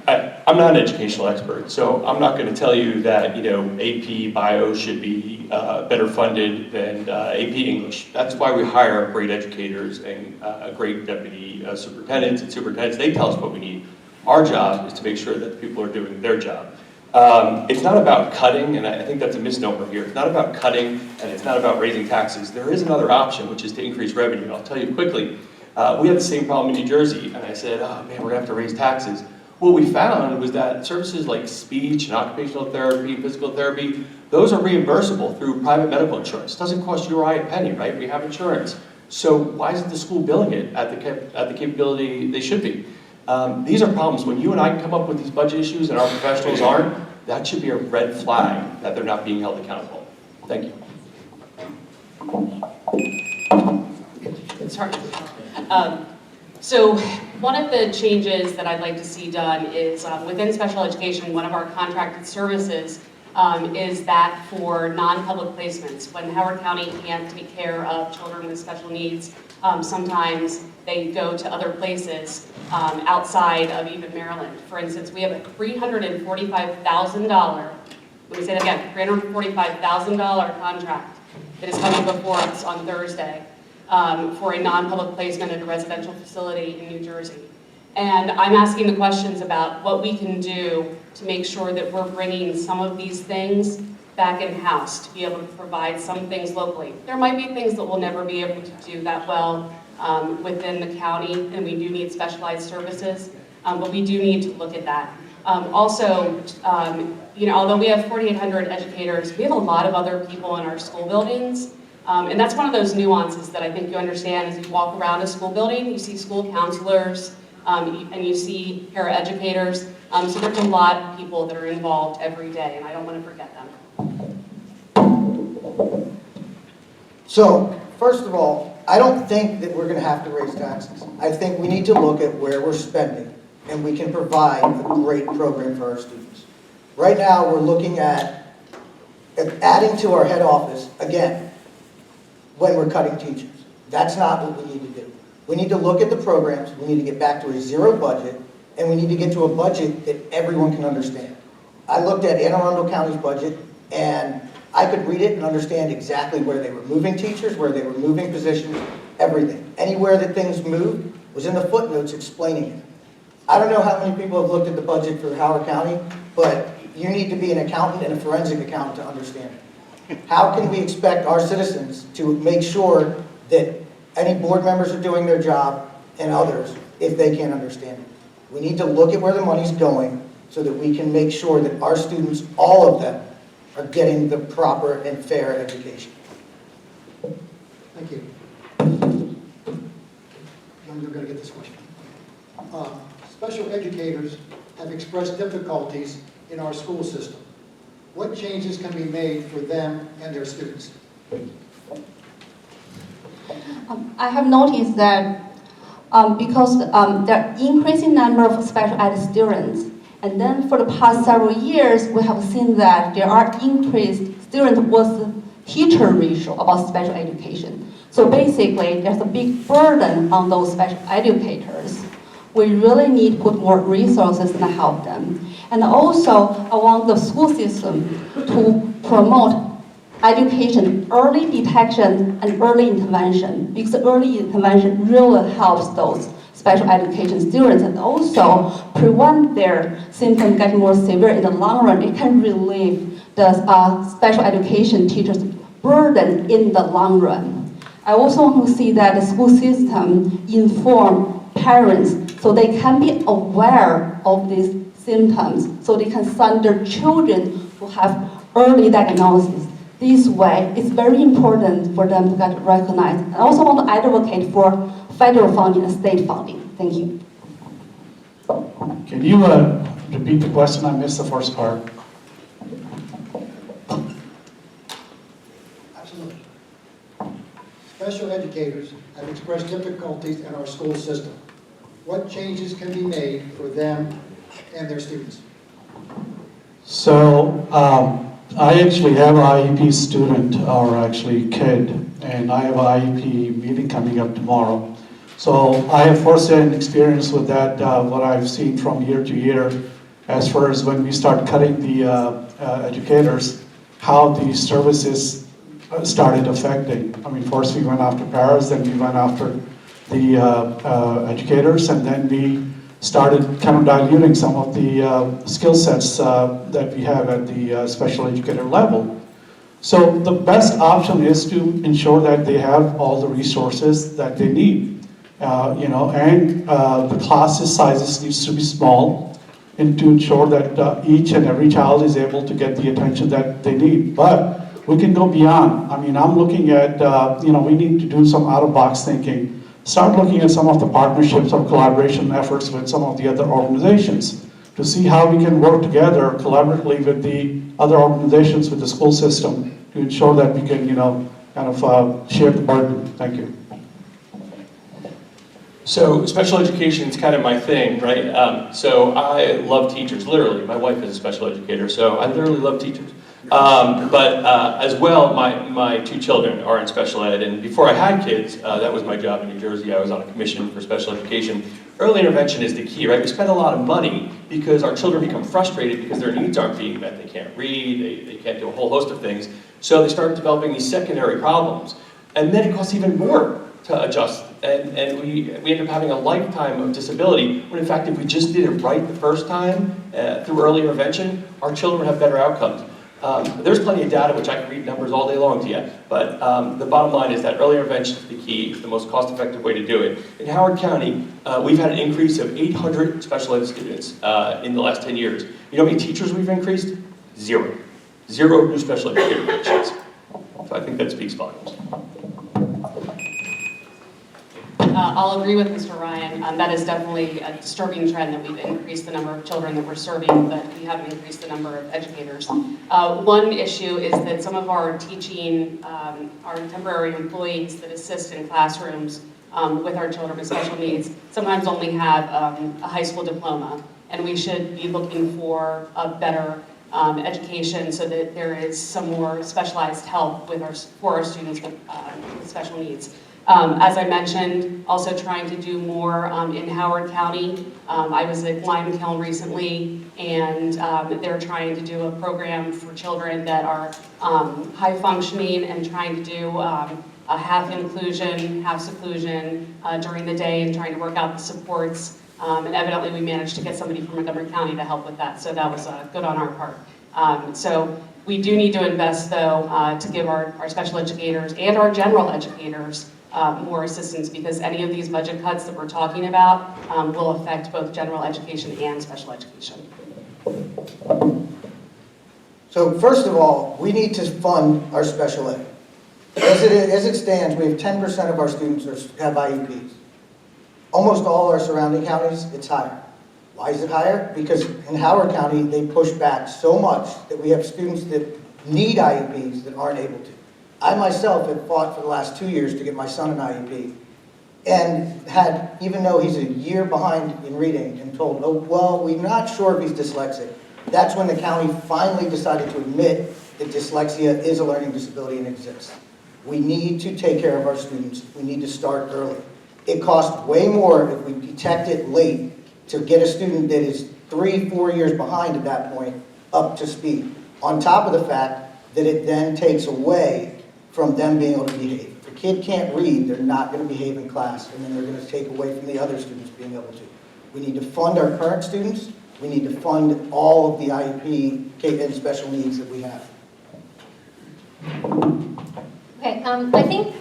I'm not an educational expert, so I'm not going to tell you that AP Bio should be better funded than AP English. That's why we hire great educators and great deputy superintendents and superintendents. They tell us what we need. Our job is to make sure that the people are doing their job. It's not about cutting, and I think that's a misnomer here. It's not about cutting, and it's not about raising taxes. There is another option, which is to increase revenue. And I'll tell you quickly. We had the same problem in New Jersey, and I said, oh man, we're gonna have to raise taxes. What we found was that services like speech and occupational therapy, physical therapy, those are reimbursable through private medical insurance. It doesn't cost you or I a penny, right? We have insurance. So why isn't the school billing it at the capability they should be? These are problems. When you and I can come up with these budget issues and our professionals aren't, that should be a red flag that they're not being held accountable. Thank you. Sorry. So one of the changes that I'd like to see done is within special education, one of our contracted services is that for non-public placements. When Howard County can't take care of children with special needs, sometimes they go to other places outside of even Maryland. For instance, we have a $345,000, let me say that again, $345,000 contract that is coming before us on Thursday. For a non-public placement at a residential facility in New Jersey. And I'm asking the questions about what we can do to make sure that we're bringing some of these things back in-house to be able to provide some things locally. There might be things that we'll never be able to do that well within the county, and we do need specialized services, but we do need to look at that. Also, although we have 4,800 educators, we have a lot of other people in our school buildings. And that's one of those nuances that I think you understand as you walk around a school building. You see school counselors, and you see paraeducators. So there's a lot of people that are involved every day, and I don't want to forget them. So, first of all, I don't think that we're going to have to raise taxes. I think we need to look at where we're spending, and we can provide a great program for our students. Right now, we're looking at adding to our head office, again, when we're cutting teachers. That's not what we need to do. We need to look at the programs, we need to get back to a zero budget, and we need to get to a budget that everyone can understand. I looked at Anne Arundel County's budget, and I could read it and understand exactly where they were moving teachers, where they were moving positions, everything. Anywhere that things moved was in the footnotes explaining it. I don't know how many people have looked at the budget for Howard County, but you need to be an accountant and a forensic accountant to understand it. How can we expect our citizens to make sure that any board members are doing their job and others if they can't understand it? We need to look at where the money's going so that we can make sure that our students, all of them, are getting the proper and fair education. Thank you. You're going to get this question. Special educators have expressed difficulties in our school system. What changes can be made for them and their students? I have noticed that because there are increasing number of special ed students, and then for the past several years, we have seen that there are increased student with teacher ratio about special education. So basically, there's a big burden on those special educators. We really need to put more resources and help them. And also, I want the school system to promote education, early detection and early intervention, because early intervention really helps those special education students and also prevent their symptoms getting more severe in the long run. It can relieve the special education teachers' burden in the long run. I also want to see that the school system inform parents so they can be aware of these symptoms, so they can send their children to have early diagnosis. This way, it's very important for them to get recognized. I also want to advocate for federal funding and state funding. Thank you. Can you repeat the question? I missed the first part. Absolutely. Special educators have expressed difficulties in our school system. What changes can be made for them and their students? So I actually have an IEP student, or actually kid, and I have an IEP meeting coming up tomorrow. So I have first-hand experience with that, what I've seen from year to year, as far as when we start cutting the educators, how these services started affecting. I mean, first we went after paras, then we went after the educators, and then we started kind of diluting some of the skill sets that we have at the special educator level. So the best option is to ensure that they have all the resources that they need, and the classes sizes needs to be small, and to ensure that each and every child is able to get the attention that they need. But we can go beyond. I mean, I'm looking at, we need to do some out-of-box thinking. Start looking at some of the partnerships or collaboration efforts with some of the other organizations to see how we can work together collaboratively with the other organizations, with the school system, to ensure that we can, share the burden. Thank you. So special education is kind of my thing, right? So I love teachers, literally. My wife is a special educator, so I literally love teachers. But as well, my two children are in special ed, and before I had kids, that was my job in New Jersey. I was on a commission for special education. Early intervention is the key, right? We spend a lot of money because our children become frustrated because their needs aren't being met. They can't read, they can't do a whole host of things. So they start developing these secondary problems. And then it costs even more to adjust. And we end up having a lifetime of disability, when in fact, if we just did it right the first time through early intervention, our children would have better outcomes. There's plenty of data, which I can read numbers all day long to you, but the bottom line is that early intervention is the key. It's the most cost-effective way to do it. In Howard County, we've had an increase of 800 special ed students in the last 10 years. You know how many teachers we've increased? Zero. Zero new special educator positions. So I think that speaks volumes. I'll agree with Mr. Ryan. That is definitely a disturbing trend that we've increased the number of children that we're serving, but we haven't increased the number of educators. One issue is that some of our teaching, our temporary employees that assist in classrooms with our children with special needs sometimes only have a high school diploma, and we should be looking for a better education so that there is some more specialized help for our students with special needs. As I mentioned, also trying to do more in Howard County. I was at Limekiln recently, and they're trying to do a program for children that are high functioning and trying to do a half inclusion, half seclusion during the day, and trying to work out the supports. And evidently we managed to get somebody from Montgomery County to help with that, so that was good on our part. So we do need to invest, though, to give our special educators and our general educators more assistance, because any of these budget cuts that we're talking about will affect both general education and special education. So first of all, we need to fund our special ed. As it stands, we have 10% of our students have IEPs. Almost all our surrounding counties, it's higher. Why is it higher? Because in Howard County, they push back so much that we have students that need IEPs that aren't able to. I myself have fought for the last 2 years to get my son an IEP, and had, even though he's a year behind in reading, and told, oh, well, we're not sure if he's dyslexic. That's when the county finally decided to admit that dyslexia is a learning disability and exists. We need to take care of our students. We need to start early. It costs way more if we detect it late to get a student that is 3-4 years behind at that point up to speed. On top of the fact that it then takes away from them being able to behave. If a kid can't read, they're not going to behave in class, and then they're going to take away from the other students being able to. We need to fund our current students. We need to fund all of the IEP and special needs that we have. Okay, I think,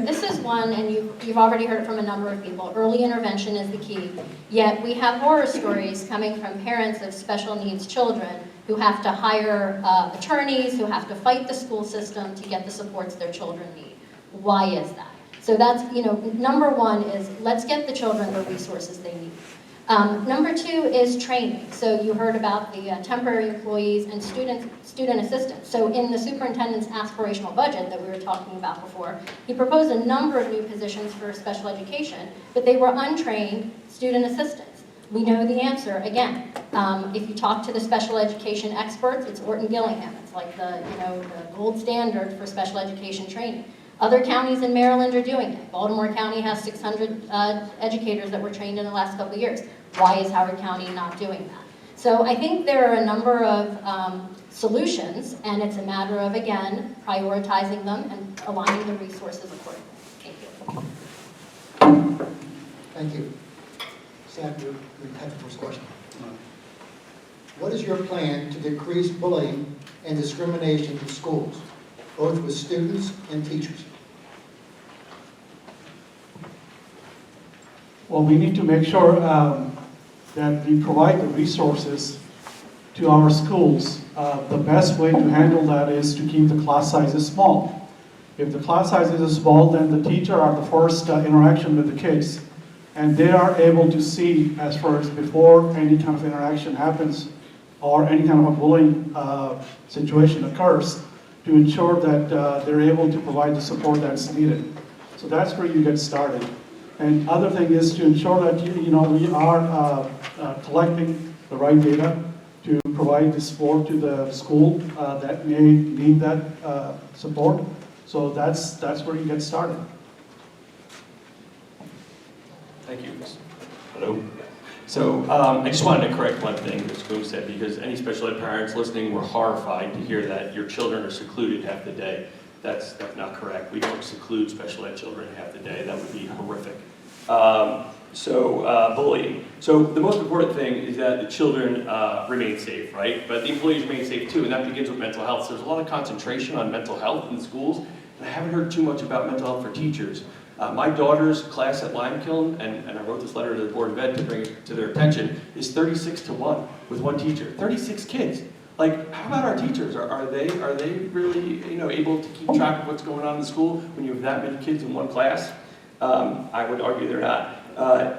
this is one, and you've already heard it from a number of people. Early intervention is the key. Yet we have horror stories coming from parents of special needs children who have to hire attorneys, who have to fight the school system to get the supports their children need. Why is that? So that's, number one is let's get the children the resources they need. Number two is training. So you heard about the temporary employees and student assistants. So in the superintendent's aspirational budget that we were talking about before, he proposed a number of new positions for special education, but they were untrained student assistants. We know the answer, again. If you talk to the special education experts, it's Orton Gillingham. It's like the gold standard for special education training. Other counties in Maryland are doing it. Baltimore County has 600 educators that were trained in the last couple of years. Why is Howard County not doing that? So I think there are a number of solutions, and it's a matter of, again, prioritizing them and aligning the resources accordingly. Thank you. Thank you. Sam, you have the first question. What is your plan to decrease bullying and discrimination in schools, both with students and teachers? Well, we need to make sure that we provide the resources to our schools. The best way to handle that is to keep the class sizes small. If the class sizes is small, then the teacher are the first interaction with the kids. And they are able to see as far as before any kind of interaction happens or any kind of a bullying situation occurs to ensure that they're able to provide the support that's needed. So that's where you get started. And other thing is to ensure that we are collecting the right data to provide the support to the school that may need that support. So that's where you get started. Thank you. Hello. So I just wanted to correct one thing that Scoom said, because any special ed parents listening were horrified to hear that your children are secluded half the day. That's not correct. We don't seclude special ed children half the day. That would be horrific. Bullying. So the most important thing is that the children remain safe, right? But the employees remain safe too, and that begins with mental health. So there's a lot of concentration on mental health in schools, and I haven't heard too much about mental health for teachers. My daughter's class at Limekiln, and I wrote this letter to the Board of Ed to bring it to their attention, is 36-1 with one teacher. 36 kids. Like, how about our teachers? Are they really able to keep track of what's going on in the school when you have that many kids in one class? I would argue they're not.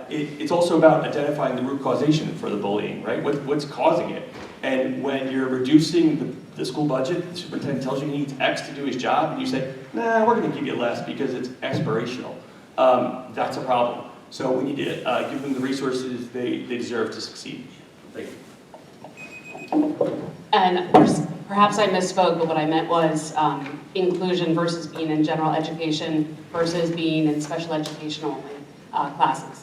It's also about identifying the root causation for the bullying, right? What's causing it? And when you're reducing the school budget, the superintendent tells you he needs X to do his job, and you say, nah, we're going to give you less because it's aspirational. That's a problem. So we need to give them the resources they deserve to succeed. Thank you. And perhaps I misspoke, but what I meant was inclusion versus being in general education versus being in special education only classes.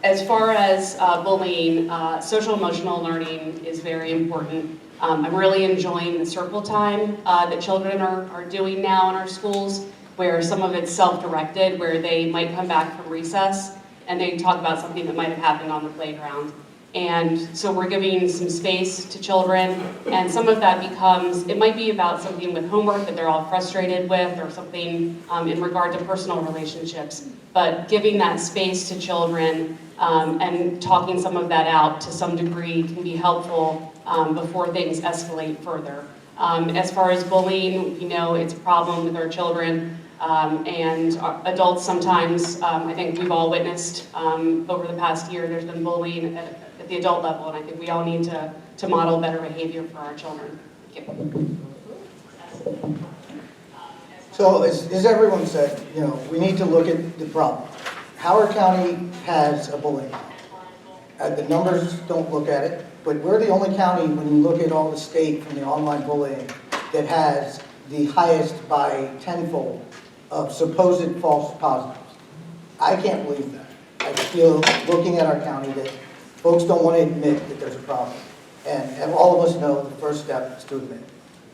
As far as bullying, social emotional learning is very important. I'm really enjoying the circle time that children are doing now in our schools, where some of it's self-directed, where they might come back from recess and they talk about something that might have happened on the playground. And so we're giving some space to children, and some of that it might be about something with homework that they're all frustrated with, or something in regard to personal relationships. But giving that space to children and talking some of that out to some degree can be helpful before things escalate further. As far as bullying, it's a problem with our children. And adults sometimes, I think we've all witnessed over the past year, there's been bullying at the adult level, and I think we all need to model better behavior for our children. Thank you. So as everyone said, we need to look at the problem. Howard County has a bullying problem. The numbers don't look at it, but we're the only county, when you look at all the state from the online bullying, that has the highest by tenfold of supposed false positives. I can't believe that. I feel, looking at our county, that folks don't want to admit that there's a problem. And all of us know the first step is to admit it.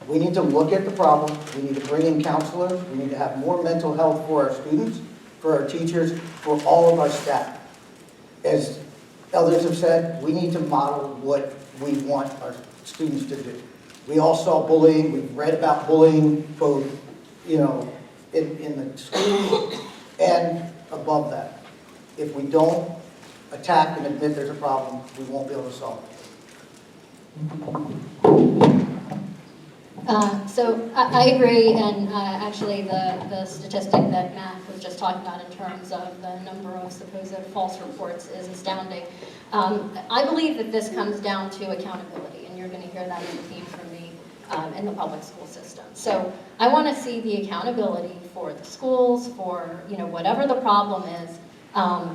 We need to look at the problem. We need to bring in counselors. We need to have more mental health for our students, for our teachers, for all of our staff. As others have said, we need to model what we want our students to do. We all saw bullying. We've read about bullying, both, in the schools and above that. If we don't attack and admit there's a problem, we won't be able to solve it. So I agree, and actually the statistic that Matt was just talking about in terms of the number of supposed false reports is astounding. I believe that this comes down to accountability, and you're going to hear that as a theme from me in the public school system. So I want to see the accountability for the schools, for whatever the problem is,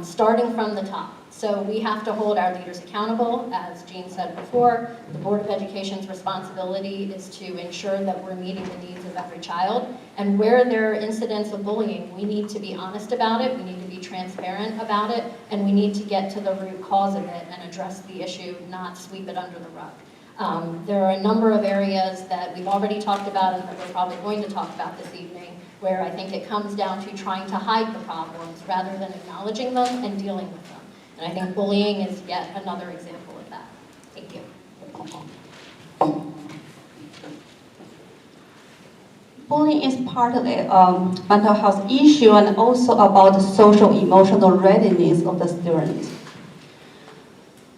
starting from the top. So we have to hold our leaders accountable. As Jean said before, the Board of Education's responsibility is to ensure that we're meeting the needs of every child. And where there are incidents of bullying, we need to be honest about it, we need to be transparent about it, and we need to get to the root cause of it and address the issue, not sweep it under the rug. There are a number of areas that we've already talked about and that we're probably going to talk about this evening, where I think it comes down to trying to hide the problems rather than acknowledging them and dealing with them. And I think bullying is yet another example of that. Thank you. Bullying is part of the mental health issue and also about the social emotional readiness of the students.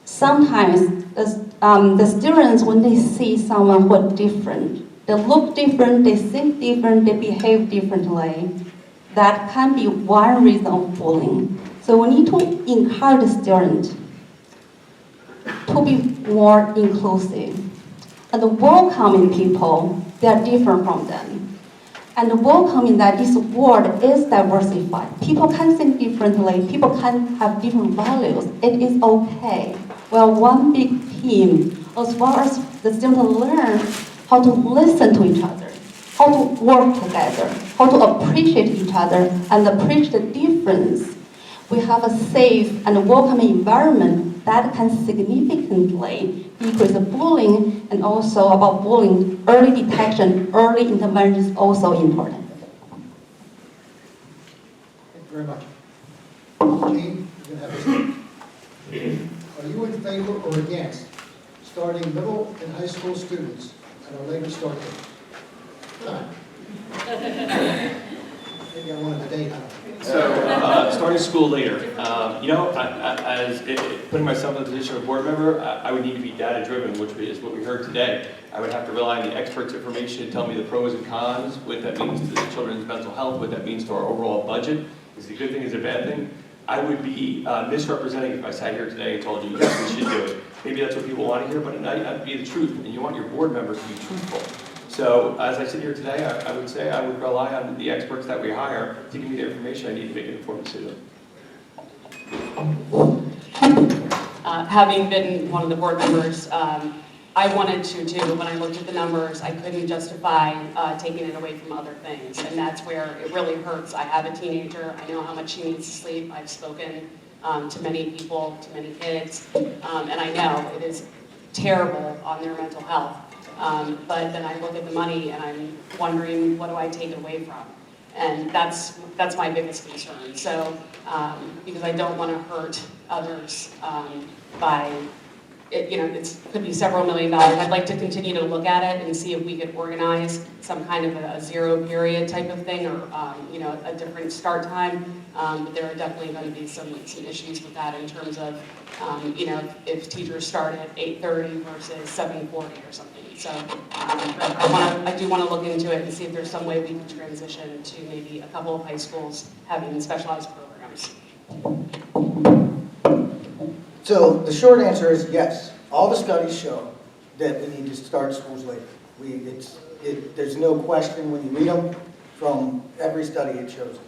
Sometimes the students, when they see someone who is different, they look different, they think different, they behave differently. That can be one reason of bullying. So we need to encourage the student to be more inclusive and welcoming people that are different from them. And welcoming that this world is diversified. People can think differently, people can have different values. It is okay. We're one big team, as well as the students learn how to listen to each other, how to work together, how to appreciate each other and appreciate the difference. We have a safe and welcoming environment that can significantly decrease the bullying, and also about bullying, early detection, early intervention is also important. Thank you very much. Jean, you can have a seat. Are you in favor or against starting middle and high school students at a later start date? Come on. Maybe I wanted the date, I don't know. So, starting school later. Putting myself in the position of a board member, I would need to be data-driven, which is what we heard today. I would have to rely on the experts' information to tell me the pros and cons, what that means to the children's mental health, what that means to our overall budget. Is it a good thing, is it a bad thing? I would be misrepresenting if I sat here today and told you, yes, we should do it. Maybe that's what people want to hear, but I'd be the truth, and you want your board members to be truthful. So as I sit here today, I would say I would rely on the experts that we hire to give me the information I need to make an informed decision. Having been one of the board members, I wanted to too. When I looked at the numbers, I couldn't justify taking it away from other things, and that's where it really hurts. I have a teenager. I know how much she needs to sleep. I've spoken to many people, to many kids, and I know it is terrible on their mental health. But then I look at the money and I'm wondering, what do I take it away from? And that's my biggest concern. So, because I don't want to hurt others by, it could be several $1 million. I'd like to continue to look at it and see if we could organize some kind of a zero period type of thing, or a different start time. But there are definitely going to be some issues with that in terms of, if teachers start at 8:30 versus 7:40 or something. So I do want to look into it and see if there's some way we can transition to maybe a couple of high schools having specialized programs. So the short answer is yes. All the studies show that we need to start schools later. There's no question when you read them. From every study it shows it.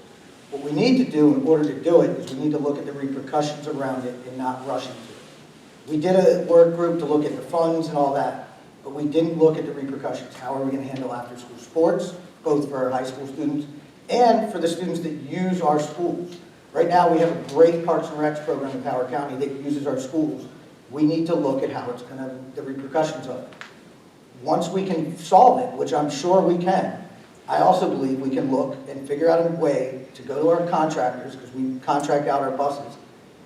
What we need to do in order to do it is we need to look at the repercussions around it and not rush into it. We did a work group to look at the funds and all that, but we didn't look at the repercussions. How are we going to handle after-school sports, both for our high school students and for the students that use our schools? Right now, we have a great Parks and Recs program in Howard County that uses our schools. We need to look at how it's going to, the repercussions of it. Once we can solve it, which I'm sure we can, I also believe we can look and figure out a way to go to our contractors, because we contract out our buses,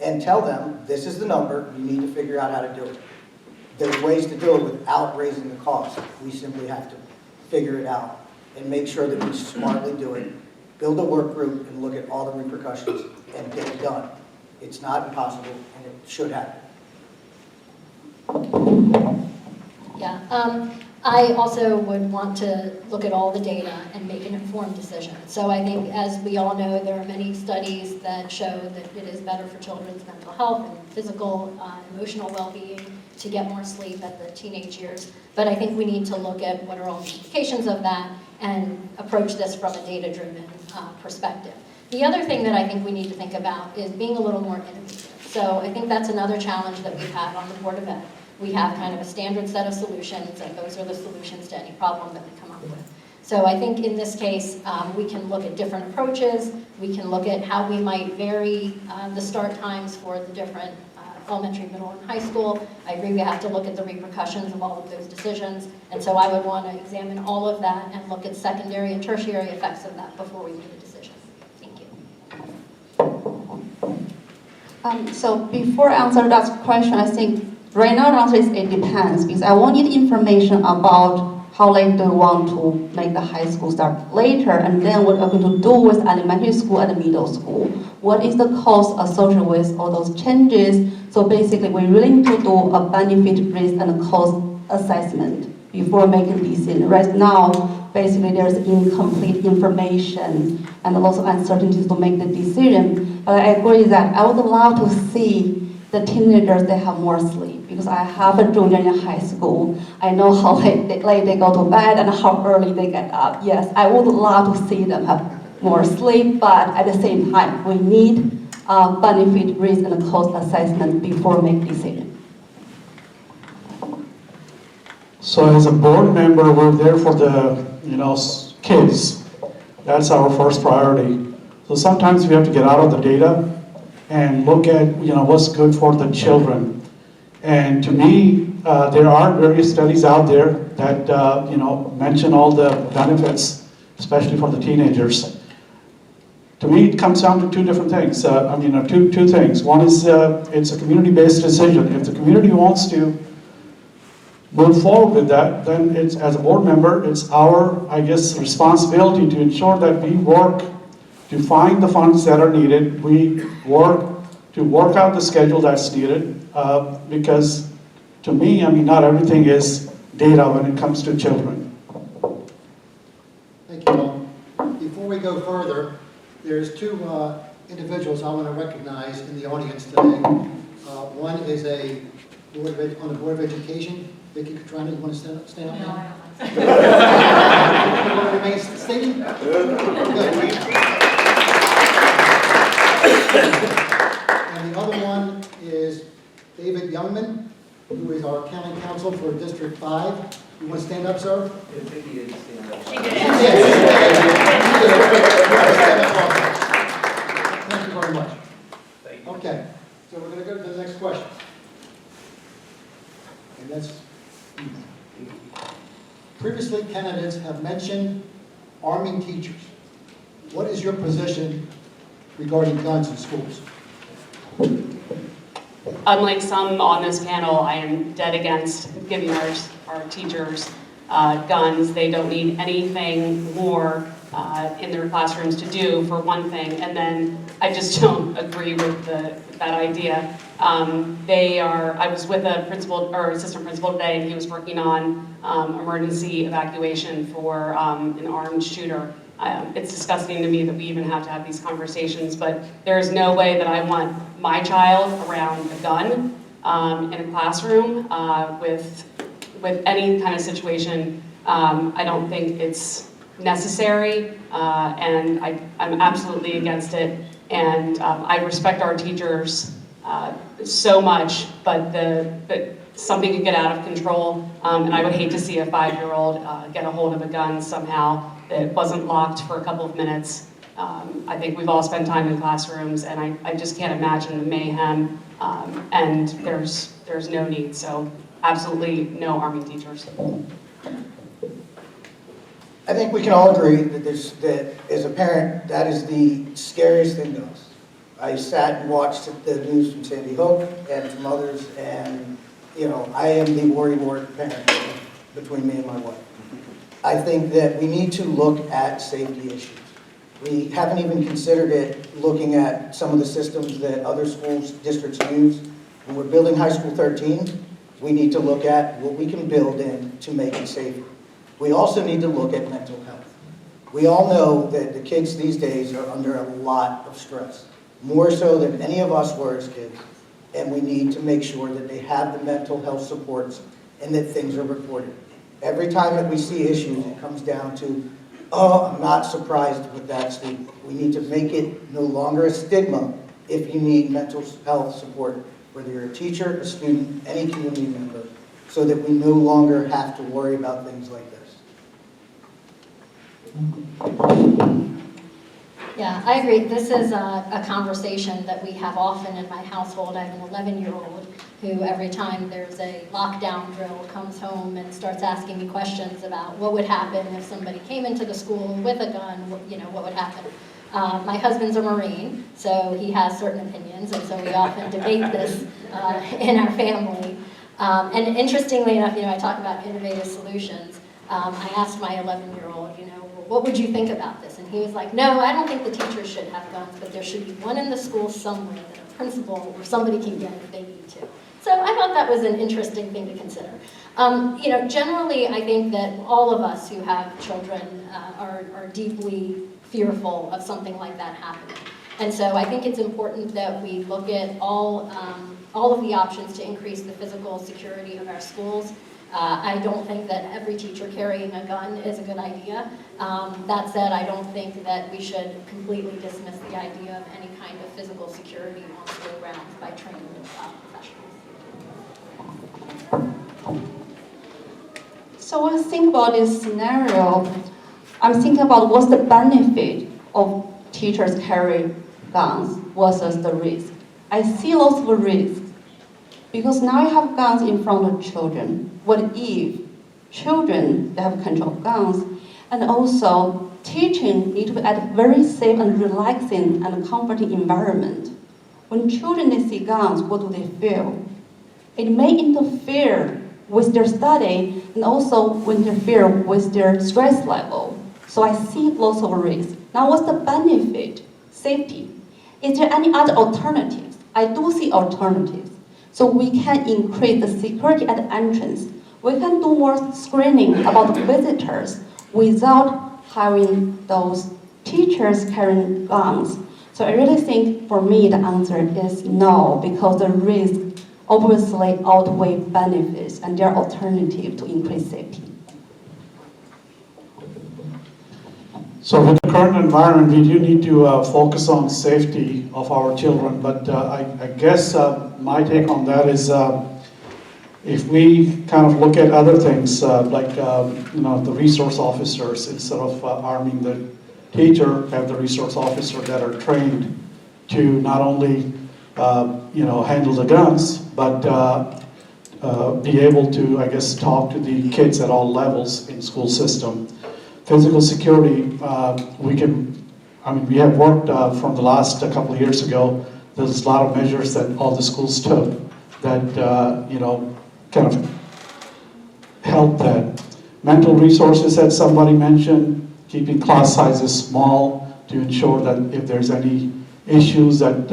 and tell them, this is the number, you need to figure out how to do it. There's ways to do it without raising the cost. We simply have to figure it out and make sure that we smartly do it. Build a work group and look at all the repercussions and get it done. It's not impossible, and it should happen. Yeah, I also would want to look at all the data and make an informed decision. So I think, as we all know, there are many studies that show that it is better for children's mental health and physical, emotional well-being to get more sleep at the teenage years. But I think we need to look at what are all the implications of that and approach this from a data-driven perspective. The other thing that I think we need to think about is being a little more innovative. So I think that's another challenge that we've had on the Board of Ed. We have kind of a standard set of solutions, and those are the solutions to any problem that we come up with. So I think in this case, we can look at different approaches. We can look at how we might vary the start times for the different elementary, middle, and high school. I agree we have to look at the repercussions of all of those decisions. And so I would want to examine all of that and look at secondary and tertiary effects of that before we make a decision. Thank you. So before I answer that question, I think right now the answer is it depends, because I want need information about how late do you want to make the high school start later, and then what are we going to do with elementary school and middle school? What is the cost associated with all those changes? So basically, we really need to do a benefit, risk, and cost assessment before making a decision. Right now, basically, there's incomplete information and lots of uncertainties to make the decision. But I agree that I would love to see the teenagers, they have more sleep, because I have a junior in high school. I know how late they go to bed and how early they get up. Yes, I would love to see them have more sleep, but at the same time, we need benefit, risk, and cost assessment before we make decision. So as a board member, we're there for the, kids. That's our first priority. So sometimes we have to get out of the data and look at, what's good for the children. And to me, there are various studies out there that, mention all the benefits, especially for the teenagers. To me, it comes down to two different things. Two things. One is it's a community-based decision. If the community wants to move forward with that, then it's, as a board member, it's our, responsibility to ensure that we work to find the funds that are needed. We work to work out the schedule that's needed, because to me, not everything is data when it comes to children. Thank you all. Before we go further, there's two individuals I want to recognize in the audience today. One is on the Board of Education, Vicki Catrani. You want to stand up? No, now? I don't. You want to remain standing? Good. And the other one is David Youngman, who is our county counsel for District 5. You want to stand up, sir? Vicki didn't stand up. She did. Thank you very much. Thank you. Okay, so we're going to go to the next question. And that's, previously candidates have mentioned arming teachers. What is your position regarding guns in schools? Unlike some on this panel, I am dead against giving our teachers guns. They don't need anything more in their classrooms to do, for one thing, and then I just don't agree with that idea. I was with a principal or assistant principal today, and he was working on emergency evacuation for an armed shooter. It's disgusting to me that we even have to have these conversations, but there is no way that I want my child around a gun in a classroom with any kind of situation. I don't think it's necessary, and I'm absolutely against it. And I respect our teachers so much, but something could get out of control, and I would hate to see a 5-year-old get a hold of a gun somehow that wasn't locked for a couple of minutes. I think we've all spent time in classrooms, and I just can't imagine the mayhem, and there's no need. So absolutely no arming teachers. I think we can all agree that as a parent, that is the scariest thing to us. I sat and watched the news from Sandy Hook and from others, and I am the worry-wart parent between me and my wife. I think that we need to look at safety issues. We haven't even considered it looking at some of the systems that other schools, districts use. When we're building High School 13, we need to look at what we can build in to make it safer. We also need to look at mental health. We all know that the kids these days are under a lot of stress, more so than any of us were as kids, and we need to make sure that they have the mental health supports and that things are reported. Every time that we see issues, it comes down to, oh, I'm not surprised with that, Steve. We need to make it no longer a stigma if you need mental health support, whether you're a teacher, a student, any community member, so that we no longer have to worry about things like this. Yeah, I agree. This is a conversation that we have often in my household. I have an 11-year-old who every time there's a lockdown drill comes home and starts asking me questions about what would happen if somebody came into the school with a gun, what would happen. My husband's a Marine, so he has certain opinions, and so we often debate this in our family. And interestingly enough, I talk about innovative solutions. I asked my 11-year-old, what would you think about this? And he was like, no, I don't think the teachers should have guns, but there should be one in the school somewhere that a principal or somebody can get if they need to. So I thought that was an interesting thing to consider. Generally, I think that all of us who have children are deeply fearful of something like that happening. And so I think it's important that we look at all of the options to increase the physical security of our schools. I don't think that every teacher carrying a gun is a good idea. That said, I don't think that we should completely dismiss the idea of any kind of physical security on school grounds by trained professionals. So when I think about this scenario, I'm thinking about what's the benefit of teachers carrying guns versus the risk. I see lots of risks because now you have guns in front of children. What if children they have control of guns, and also teaching need to be at a very safe and relaxing and comforting environment. When children they see guns, what do they feel? It may interfere with their study and also will interfere with their stress level. So I see lots of risks. Now what's the benefit? Safety. Is there any other alternatives? I do see alternatives. So we can increase the security at the entrance. We can do more screening about the visitors without having those teachers carrying guns. So I really think for me the answer is no, because the risk obviously outweigh benefits and there are alternatives to increase safety. So with the current environment, we do need to focus on safety of our children, but I guess my take on that is if we kind of look at other things, the resource officers, instead of arming the teacher, have the resource officer that are trained to not only handle the guns, but be able to, I guess, talk to the kids at all levels in school system. Physical security, we have worked from the last couple of years ago. There's a lot of measures that all the schools took that, kind of help that. Mental resources that somebody mentioned, keeping class sizes small to ensure that if there's any issues that,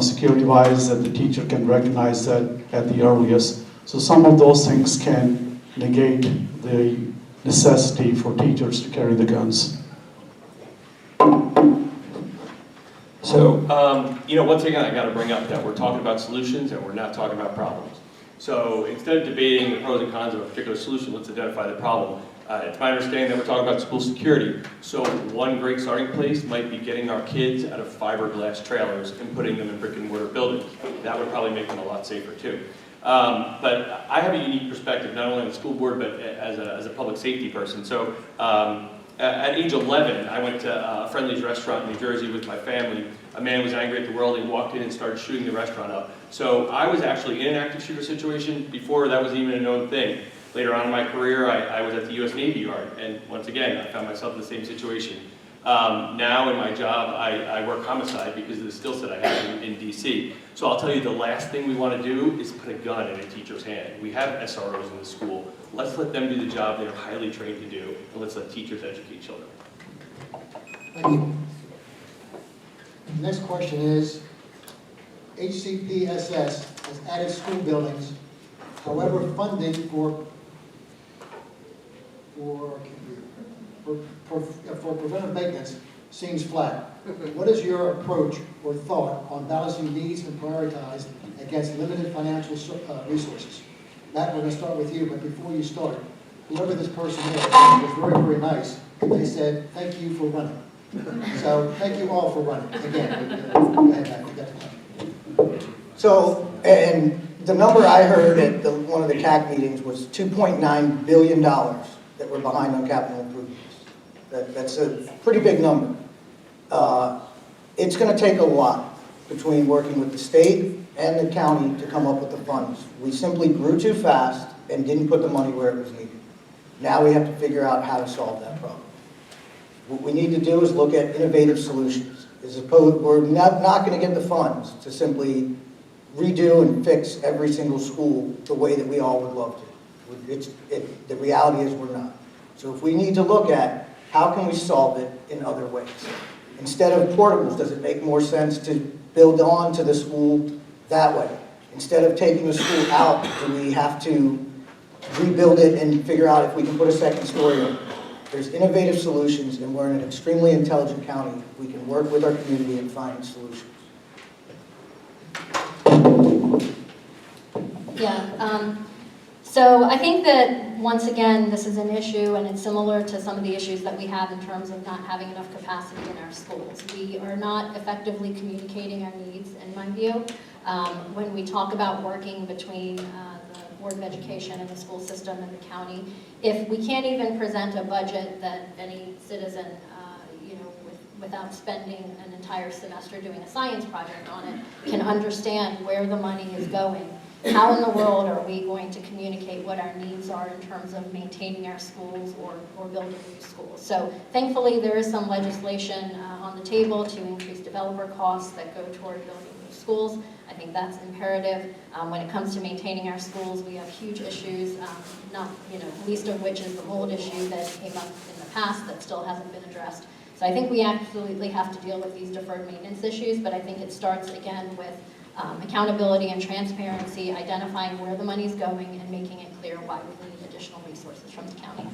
security-wise, that the teacher can recognize that at the earliest. So some of those things can negate the necessity for teachers to carry the guns. So, once again, I got to bring up that we're talking about solutions and we're not talking about problems. So instead of debating the pros and cons of a particular solution, let's identify the problem. It's my understanding that we're talking about school security. So one great starting place might be getting our kids out of fiberglass trailers and putting them in brick and mortar buildings. That would probably make them a lot safer too. But I have a unique perspective, not only on the school board, but as a public safety person. So at age 11, I went to Friendly's restaurant in New Jersey with my family. A man was angry at the world. He walked in and started shooting the restaurant up. So I was actually in an active shooter situation before that was even a known thing. Later on in my career, I was at the U.S. Navy Yard, and once again, I found myself in the same situation. Now in my job, I work homicide because of the skill set I have in D.C. So I'll tell you, the last thing we want to do is put a gun in a teacher's hand. We have SROs in the school. Let's let them do the job they're highly trained to do, and let's let teachers educate children. Thank you. The next question is, HCPSS has added school buildings, however funding for preventive maintenance seems flat. What is your approach or thought on balancing needs and prioritize against limited financial resources? Matt, we're going to start with you, but before you start, whoever this person is was very, very nice. They said, thank you for running. So thank you all for running. Again, go ahead, Matt, you got the time. So, and the number I heard at one of the CAC meetings was $2.9 billion that we're behind on capital improvements. That's a pretty big number. It's going to take a lot between working with the state and the county to come up with the funds. We simply grew too fast and didn't put the money where it was needed. Now we have to figure out how to solve that problem. What we need to do is look at innovative solutions. As opposed, we're not going to get the funds to simply redo and fix every single school the way that we all would love to. The reality is we're not. So if we need to look at how can we solve it in other ways. Instead of portables, does it make more sense to build on to the school that way? Instead of taking the school out, do we have to rebuild it and figure out if we can put a second story on it? There's innovative solutions, and we're in an extremely intelligent county. We can work with our community and find solutions. Yeah, so I think that, once again, this is an issue, and it's similar to some of the issues that we have in terms of not having enough capacity in our schools. We are not effectively communicating our needs, in my view. When we talk about working between the Board of Education and the school system and the county, if we can't even present a budget that any citizen, without spending an entire semester doing a science project on it, can understand where the money is going, how in the world are we going to communicate what our needs are in terms of maintaining our schools or building new schools? So thankfully there is some legislation on the table to increase developer costs that go toward building new schools. I think that's imperative. When it comes to maintaining our schools, we have huge issues, not least of which is the mold issue that came up in the past that still hasn't been addressed. So I think we absolutely have to deal with these deferred maintenance issues, but I think it starts again with accountability and transparency, identifying where the money's going and making it clear why we need additional resources from the county.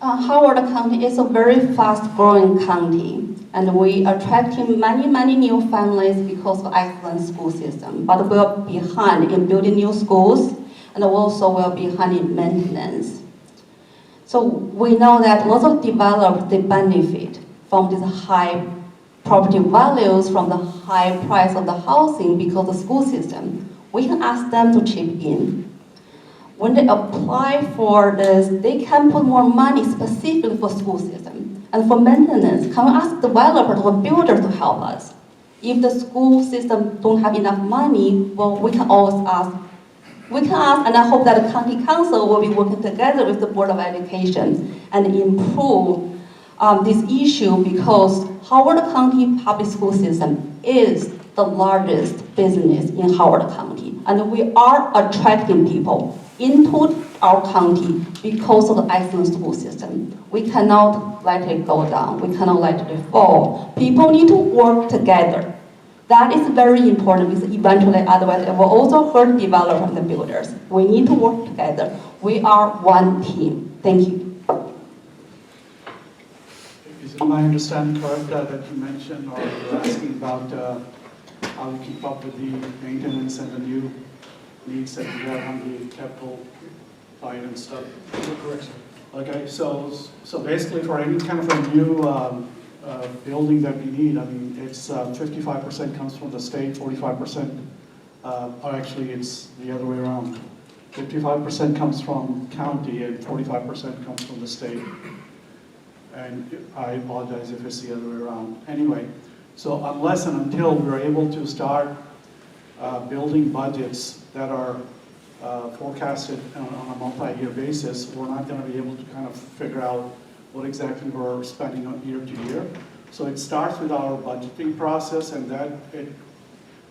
Howard County is a very fast-growing county, and we are attracting many new families because of excellent school system. But we are behind in building new schools, and also we are behind in maintenance. So we know that lots of developers, they benefit from these high property values, from the high price of the housing because of the school system. We can ask them to chip in. When they apply for this, they can put more money specifically for school system. And for maintenance, can we ask developers or builders to help us? If the school system don't have enough money, well, we can always ask. We can ask, and I hope that the county council will be working together with the Board of Education and improve this issue, because Howard County public school system is the largest business in Howard County. And we are attracting people into our county because of the excellent school system. We cannot let it go down. We cannot let it fall. People need to work together. That is very important, because eventually, otherwise, it will also hurt developers and the builders. We need to work together. We are one team. Thank you. Is it my understanding correct that you mentioned, or you're asking about how you keep up with the maintenance and the new needs that you have on the capital side and stuff? Correct, sir. Okay, so basically for any kind of a new building that we need, I mean, it's 55% comes from the state, 45%, or actually it's the other way around. 55% comes from county and 45% comes from the state. And I apologize if it's the other way around. Anyway, so unless and until we're able to start building budgets that are forecasted on a multi-year basis, we're not going to be able to kind of figure out what exactly we're spending on year to year. So it starts with our budgeting process, and then it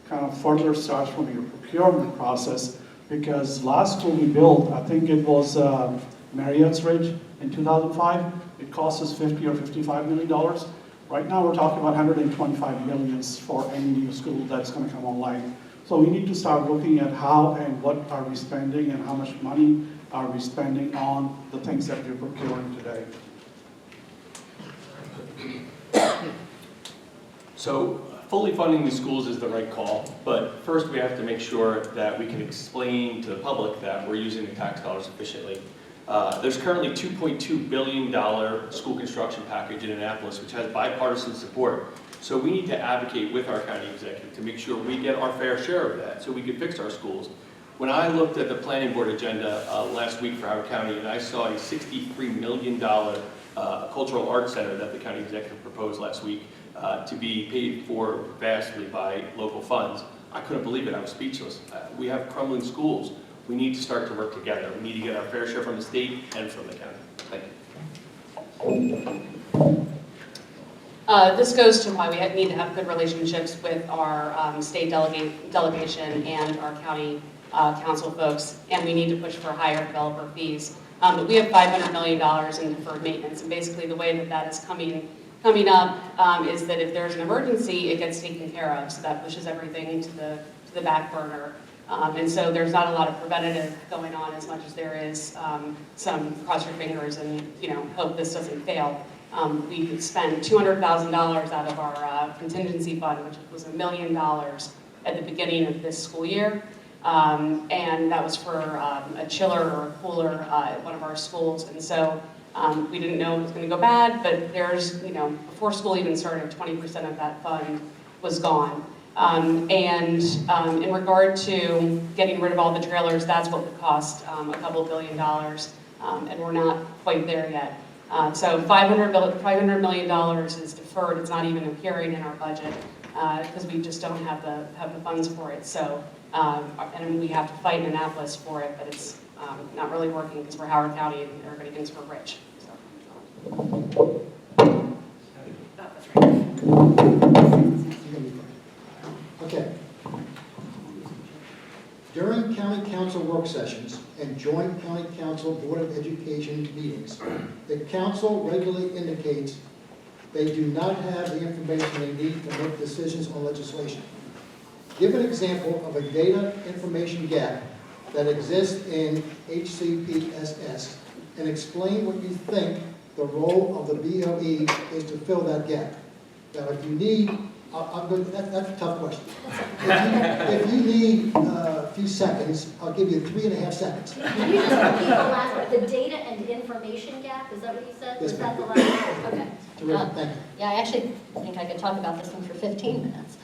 kind of further starts from your procurement process, because last school we built, I think it was Marriott's Ridge in 2005. It cost us $50 or $55 million. Right now we're talking about $125 million for any new school that's going to come online. So we need to start looking at how and what are we spending and how much money are we spending on the things that we're procuring today. So fully funding the schools is the right call, but first we have to make sure that we can explain to the public that we're using the tax dollars efficiently. There's currently $2.2 billion school construction package in Annapolis, which has bipartisan support. So we need to advocate with our county executive to make sure we get our fair share of that so we can fix our schools. When I looked at the planning board agenda last week for Howard County, and I saw a $63 million cultural arts center that the county executive proposed last week to be paid for vastly by local funds, I couldn't believe it. I was speechless. We have crumbling schools. We need to start to work together. We need to get our fair share from the state and from the county. Thank you. This goes to why we need to have good relationships with our state delegation and our county council folks, and we need to push for higher developer fees. But we have $500 million in deferred maintenance, and basically the way that is coming up is that if there's an emergency, it gets taken care of, so that pushes everything to the back burner. And so there's not a lot of preventative going on as much as there is some cross your fingers and hope this doesn't fail. We spent $200,000 out of our contingency fund, which was $1 million at the beginning of this school year. And that was for a chiller or a cooler at one of our schools. And so we didn't know it was going to go bad, but there's, before school even started, 20% of that fund was gone. And in regard to getting rid of all the trailers, that's what would cost a couple $1 billion, and we're not quite there yet. So $500 million is deferred. It's not even appearing in our budget because we just don't have the funds for it. So, and we have to fight in Annapolis for it, but it's not really working because we're Howard County and everybody thinks we're rich. So. Okay. During county council work sessions and joint county council board of education meetings, the council regularly indicates they do not have the information they need to make decisions on legislation. Give an example of a data information gap that exists in HCPSS and explain what you think the role of the BOE is to fill that gap. Now, if you need, that's a tough question. If you need a few seconds, I'll give you 3.5 seconds. Can you just repeat the last part? The data and information gap, is that what you said? Yes, Was that the ma'am. last part? Okay. Terrific, thank you. Yeah, I actually think I could talk about this one for 15 minutes.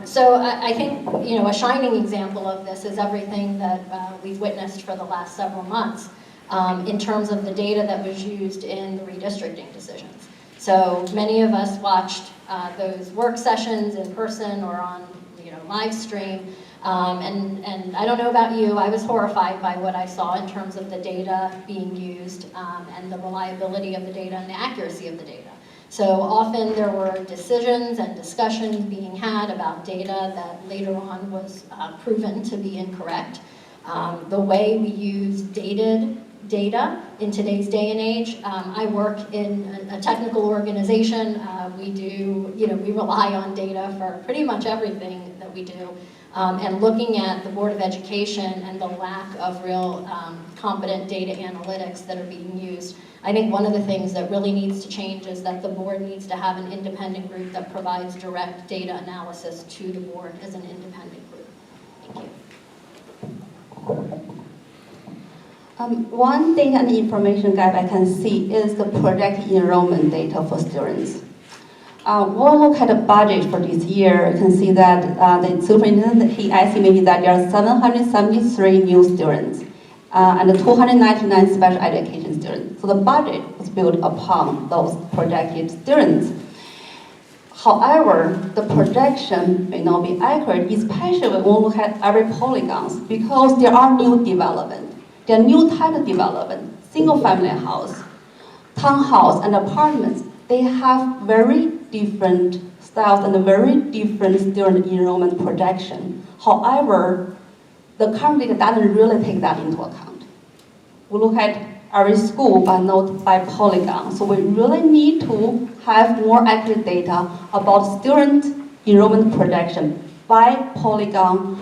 So I think, a shining example of this is everything that we've witnessed for the last several months in terms of the data that was used in the redistricting decisions. So many of us watched those work sessions in person or on, live stream. And I don't know about you, I was horrified by what I saw in terms of the data being used and the reliability of the data and the accuracy of the data. So often there were decisions and discussions being had about data that later on was proven to be incorrect. The way we use dated data in today's day and age, I work in a technical organization. We rely on data for pretty much everything that we do. And looking at the Board of Education and the lack of real competent data analytics that are being used, I think one of the things that really needs to change is that the board needs to have an independent group that provides direct data analysis to the board as an independent group. Thank you. One data and information gap I can see is the projected enrollment data for students. We'll look at the budget for this year. You can see that the superintendent, he estimated that there are 773 new students and 299 special education students. So the budget was built upon those projected students. However, the projection may not be accurate, especially when we look at every polygons, because there are new development. There are new type of development, single-family house, townhouse, and apartments. They have very different styles and a very different student enrollment projection. However, the current data doesn't really take that into account. We look at every school, but not by polygon. So we really need to have more accurate data about student enrollment projection by polygon,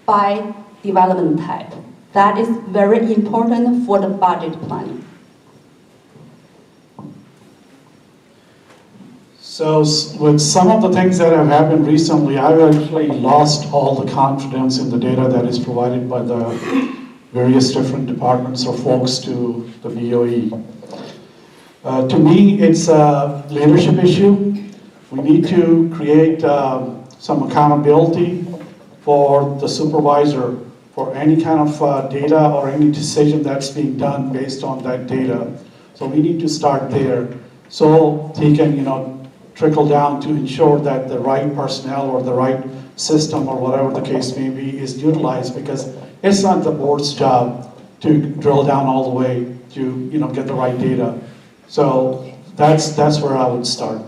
by development type. That is very important for the budget planning. So with some of the things that have happened recently, I've actually lost all the confidence in the data that is provided by the various different departments or folks to the BOE. To me, it's a leadership issue. We need to create some accountability for the supervisor for any kind of data or any decision that's being done based on that data. So we need to start there so he can, trickle down to ensure that the right personnel or the right system or whatever the case may be is utilized, because it's not the board's job to drill down all the way to, get the right data. So that's where I would start.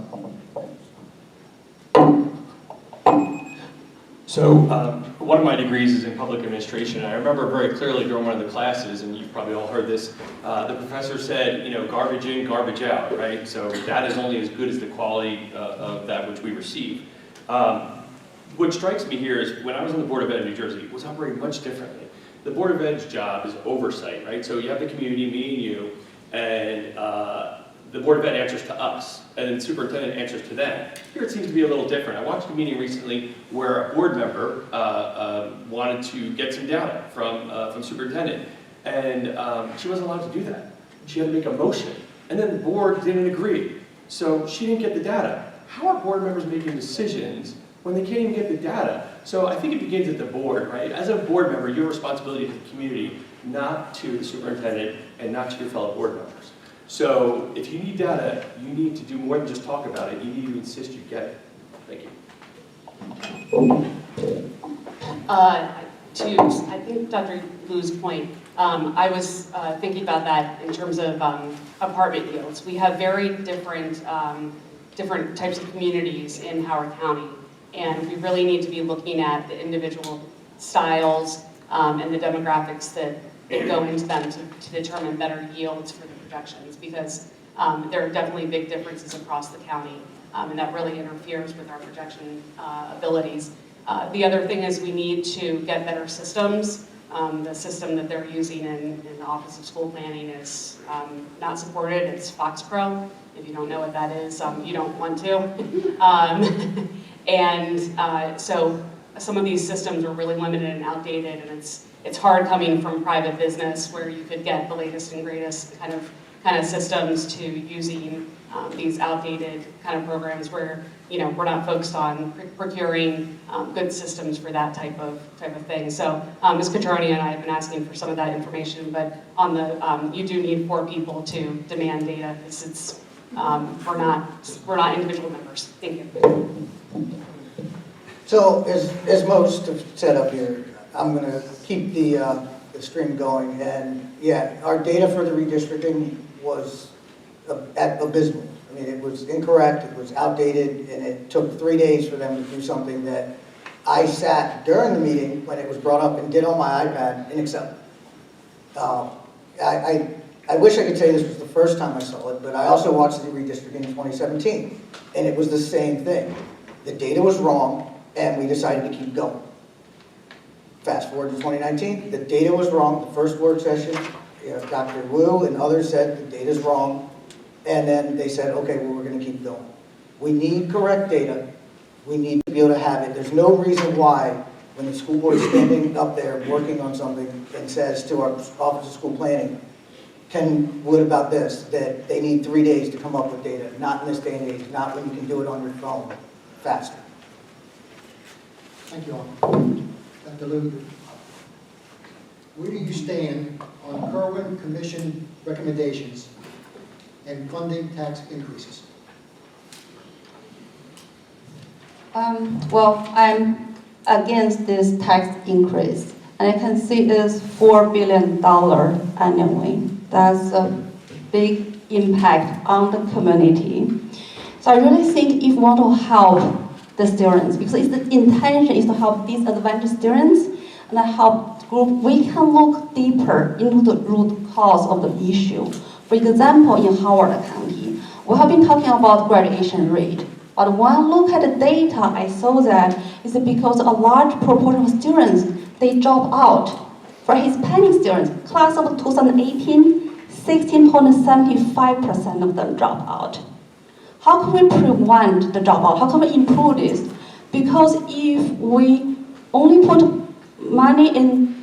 So one of my degrees is in public administration. I remember very clearly during one of the classes, and you've probably all heard this, the professor said, garbage in, garbage out, right? So that is only as good as the quality of that which we receive. What strikes me here is when I was on the Board of Ed in New Jersey, it was operating much differently. The Board of Ed's job is oversight, right? So you have the community, me and you, and the Board of Ed answers to us, and then the superintendent answers to them. Here it seems to be a little different. I watched a meeting recently where a board member wanted to get some data from superintendent, and she wasn't allowed to do that. She had to make a motion, and then the board didn't agree, so she didn't get the data. How are board members making decisions when they can't even get the data? So I think it begins at the board, right? As a board member, your responsibility to the community, not to the superintendent and not to your fellow board members. So if you need data, you need to do more than just talk about it. You need to insist you get it. Thank you. I think Dr. Liu's point, I was thinking about that in terms of apartment yields. We have very different types of communities in Howard County, and we really need to be looking at the individual styles and the demographics that go into them to determine better yields for the projections, because there are definitely big differences across the county, and that really interferes with our projection abilities. The other thing is we need to get better systems. The system that they're using in the Office of School Planning is not supported. It's Foxpro. If you don't know what that is, you don't want to. So some of these systems are really limited and outdated, and it's hard coming from private business where you could get the latest and greatest kind of systems to using these outdated kind of programs where we're not focused on procuring good systems for that type of thing. So Ms. Catroni and I have been asking for some of that information, but on the you do need 4 people to demand data, because it's we're not individual members. Thank you. So as most have said up here, I'm going to keep the stream going, and yeah, our data for the redistricting was abysmal. I mean, it was incorrect, it was outdated, and it took 3 days for them to do something that I sat during the meeting when it was brought up and did on my iPad in Excel. I wish I could say this was the first time I saw it, but I also watched the redistricting in 2017, and it was the same thing. The data was wrong, and we decided to keep going. Fast forward to 2019, the data was wrong. The first work session, Dr. Wu and others said the data's wrong, and then they said, okay, well, we're going to keep going. We need correct data. We need to be able to have it. There's no reason why, when the school board is standing up there working on something and says to our Office of School Planning, what about this, that they need 3 days to come up with data, not in this day and age, not when you can do it on your phone faster. Thank you all. Dr. Liu, where do you stand on Kerwin Commission recommendations and funding tax increases? Well, I'm against this tax increase, and I can see it's $4 billion annually. That's a big impact on the community. So I really think if we want to help the students, because the intention is to help disadvantaged students and help the group, we can look deeper into the root cause of the issue. For example, in Howard County, we have been talking about graduation rate. But when I look at the data, I saw that it's because a large proportion of students, they drop out. For Hispanic students, class of 2018, 16.75% of them drop out. How can we prevent the dropout? How can we improve this? Because if we only put money in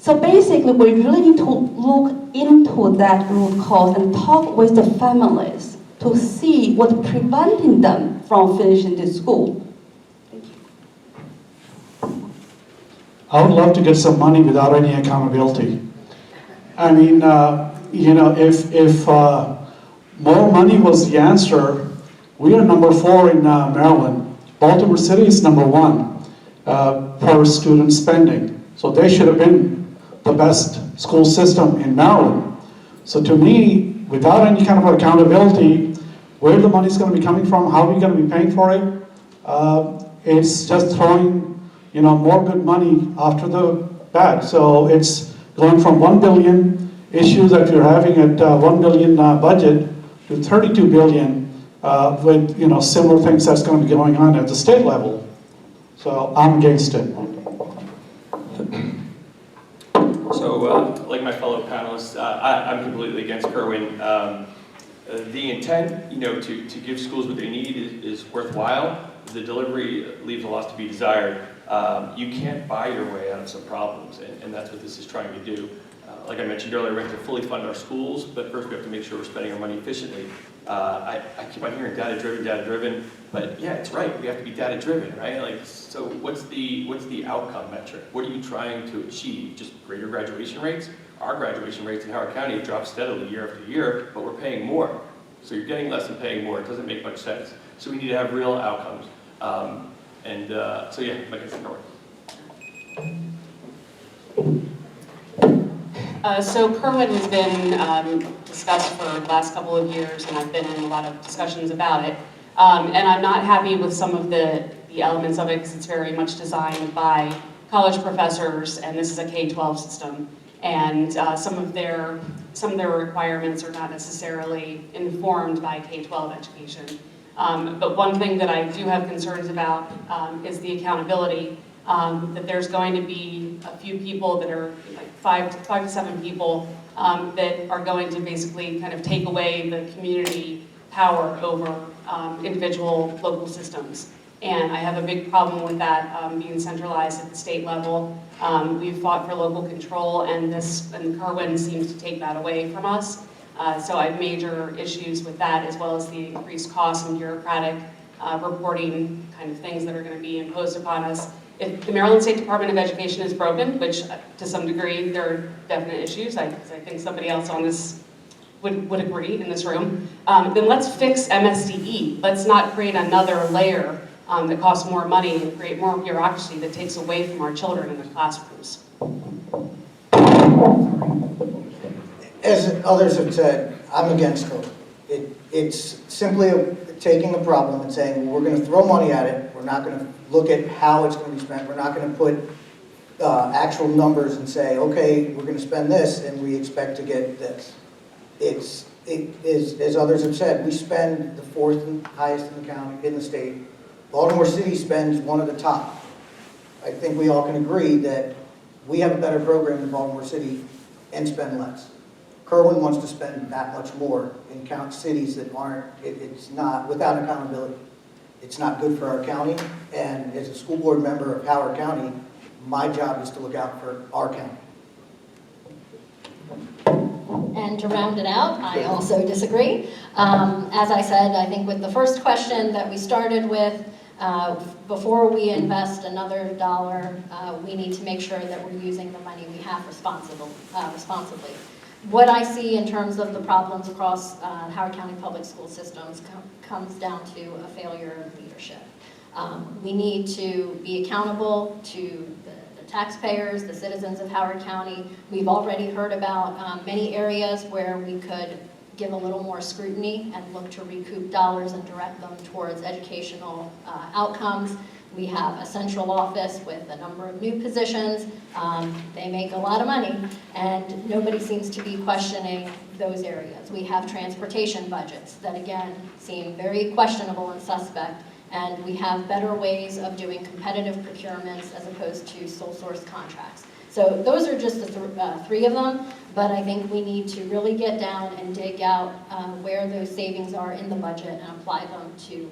So basically, we really need to look into that root cause and talk with the families to see what's preventing them from finishing the school. I would love to get some money without any accountability. I mean, if more money was the answer, we are number 4 in Maryland. Baltimore City is number 1 per student spending. So they should have been the best school system in Maryland. So to me, without any kind of accountability, where the money's going to be coming from, how are we going to be paying for it, it's just throwing more good money after the bad. So it's going from 1 billion issues that you're having at 1 billion budget to 32 billion with similar things that's going to be going on at the state level. So I'm against it. So, like my fellow panelists, I'm completely against Kerwin. The intent, to give schools what they need is worthwhile. The delivery leaves a lot to be desired. You can't buy your way out of some problems, and that's what this is trying to do. Like I mentioned earlier, we have to fully fund our schools, but first we have to make sure we're spending our money efficiently. I keep on hearing data-driven, but yeah, it's right. We have to be data-driven, right? So what's the outcome metric? What are you trying to achieve? Just greater graduation rates? Our graduation rates in Howard County have dropped steadily year after year, but we're paying more. So you're getting less and paying more. It doesn't make much sense. So we need to have real outcomes. So yeah, like I said, So Kerwin has been discussed for the last couple of years, and I've been in a lot of discussions about it. And I'm not happy with some of the elements of it because it's very much designed by college professors, and this is a K-12 system. And some of their requirements are not necessarily informed by K-12 education. But one thing that I do have concerns about is the accountability. That there's going to be a few people that are like five to seven people that are going to basically kind of take away the community power over individual local systems. And I have a big problem with that being centralized at the state level. We've fought for local control, and Kerwin seems to take that away from us. So I have major issues with that, as well as the increased costs and bureaucratic reporting kind of things that are going to be imposed upon us. If the Maryland State Department of Education is broken, which to some degree there are definite issues, I think somebody else on this would agree in this room, then let's fix MSDE. Let's not create another layer that costs more money and create more bureaucracy that takes away from our children in the classrooms. As others have said, I'm against COVID. It's simply taking a problem and saying, well, we're going to throw money at it. We're not going to look at how it's going to be spent. We're not going to put actual numbers and say, okay, we're going to spend this and we expect to get this. As others have said, we spend the 4th highest in the county, in the state. Baltimore City spends one of the top. I think we all can agree that we have a better program than Baltimore City and spend less. Kerwin wants to spend that much more in cities that aren't, it's not, without accountability. It's not good for our county, and as a school board member of Howard County, my job is to look out for our county. And to round it out, I also disagree. As I said, I think with the first question that we started with, before we invest another dollar, we need to make sure that we're using the money we have responsibly. What I see in terms of the problems across Howard County public school systems comes down to a failure of leadership. We need to be accountable to the taxpayers, the citizens of Howard County. We've already heard about many areas where we could give a little more scrutiny and look to recoup dollars and direct them towards educational outcomes. We have a central office with a number of new positions. They make a lot of money, and nobody seems to be questioning those areas. We have transportation budgets that, again, seem very questionable and suspect, and we have better ways of doing competitive procurements as opposed to sole source contracts. So those are just the three of them, but I think we need to really get down and dig out where those savings are in the budget and apply them to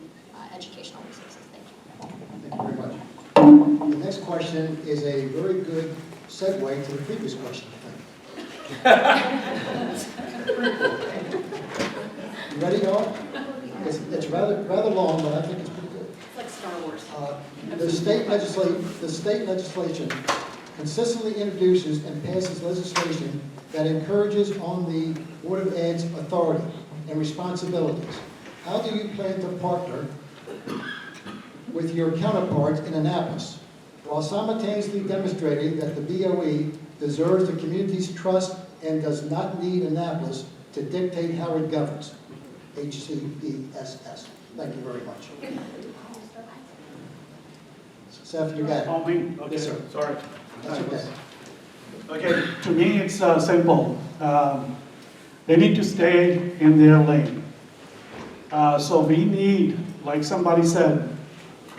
educational resources. Thank you. Thank you very much. The next question is a very good segue to the previous question, I think. You ready, y'all? It's rather long, but I think it's pretty good. It's like Star Wars. The state legislation consistently introduces and passes legislation that encourages on the Board of Ed's authority and responsibilities. How do you plan to partner with your counterparts in Annapolis while simultaneously demonstrating that the BOE deserves the community's trust and does not need Annapolis to dictate how it governs? HCBSS. Thank you very much. Seth, you got it. Oh, me? Okay, Yes, sir. sorry. That's okay. Okay, to me, it's simple. They need to stay in their lane. So we need, like somebody said,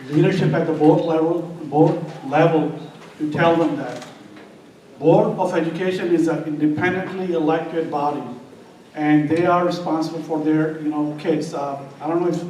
leadership at the board level to tell them that. Board of Education is an independently elected body, and they are responsible for their, kids. I don't know if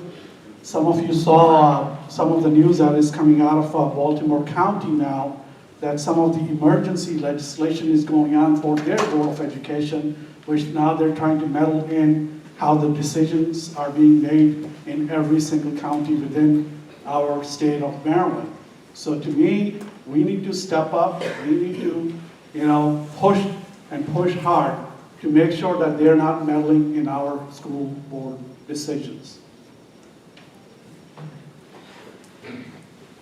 some of you saw some of the news that is coming out of Baltimore County now, that some of the emergency legislation is going on for their Board of Education, which now they're trying to meddle in how the decisions are being made in every single county within our state of Maryland. So to me, we need to step up, we need to, push and push hard to make sure that they're not meddling in our school board decisions.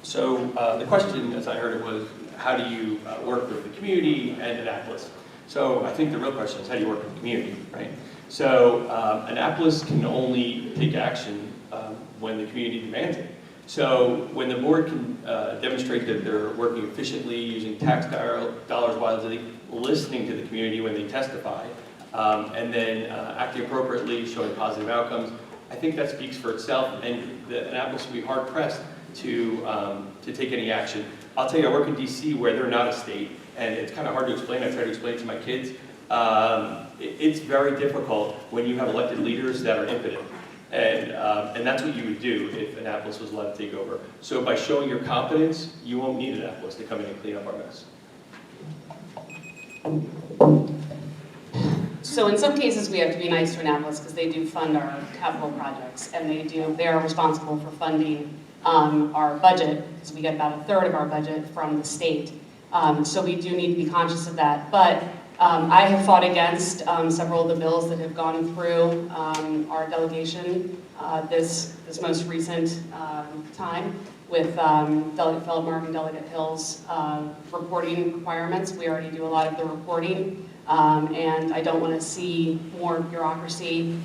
So the question, as I heard it, was how do you work with the community and Annapolis? So I think the real question is how do you work with the community, right? So Annapolis can only take action when the community demands it. So when the board can demonstrate that they're working efficiently, using tax dollars wisely, listening to the community when they testify, and then acting appropriately, showing positive outcomes, I think that speaks for itself, and Annapolis will be hard pressed to take any action. I'll tell you, I work in DC where they're not a state, and it's kind of hard to explain. I try to explain it to my kids. It's very difficult when you have elected leaders that are impotent. And that's what you would do if Annapolis was allowed to take over. So by showing your competence, you won't need Annapolis to come in and clean up our mess. So in some cases, we have to be nice to Annapolis because they do fund our capital projects, and they are responsible for funding our budget, because we get about a third of our budget from the state. So we do need to be conscious of that. But I have fought against several of the bills that have gone through our delegation this most recent time with Delegate Feldmark and Delegate Hill's reporting requirements. We already do a lot of the reporting, and I don't want to see more bureaucracy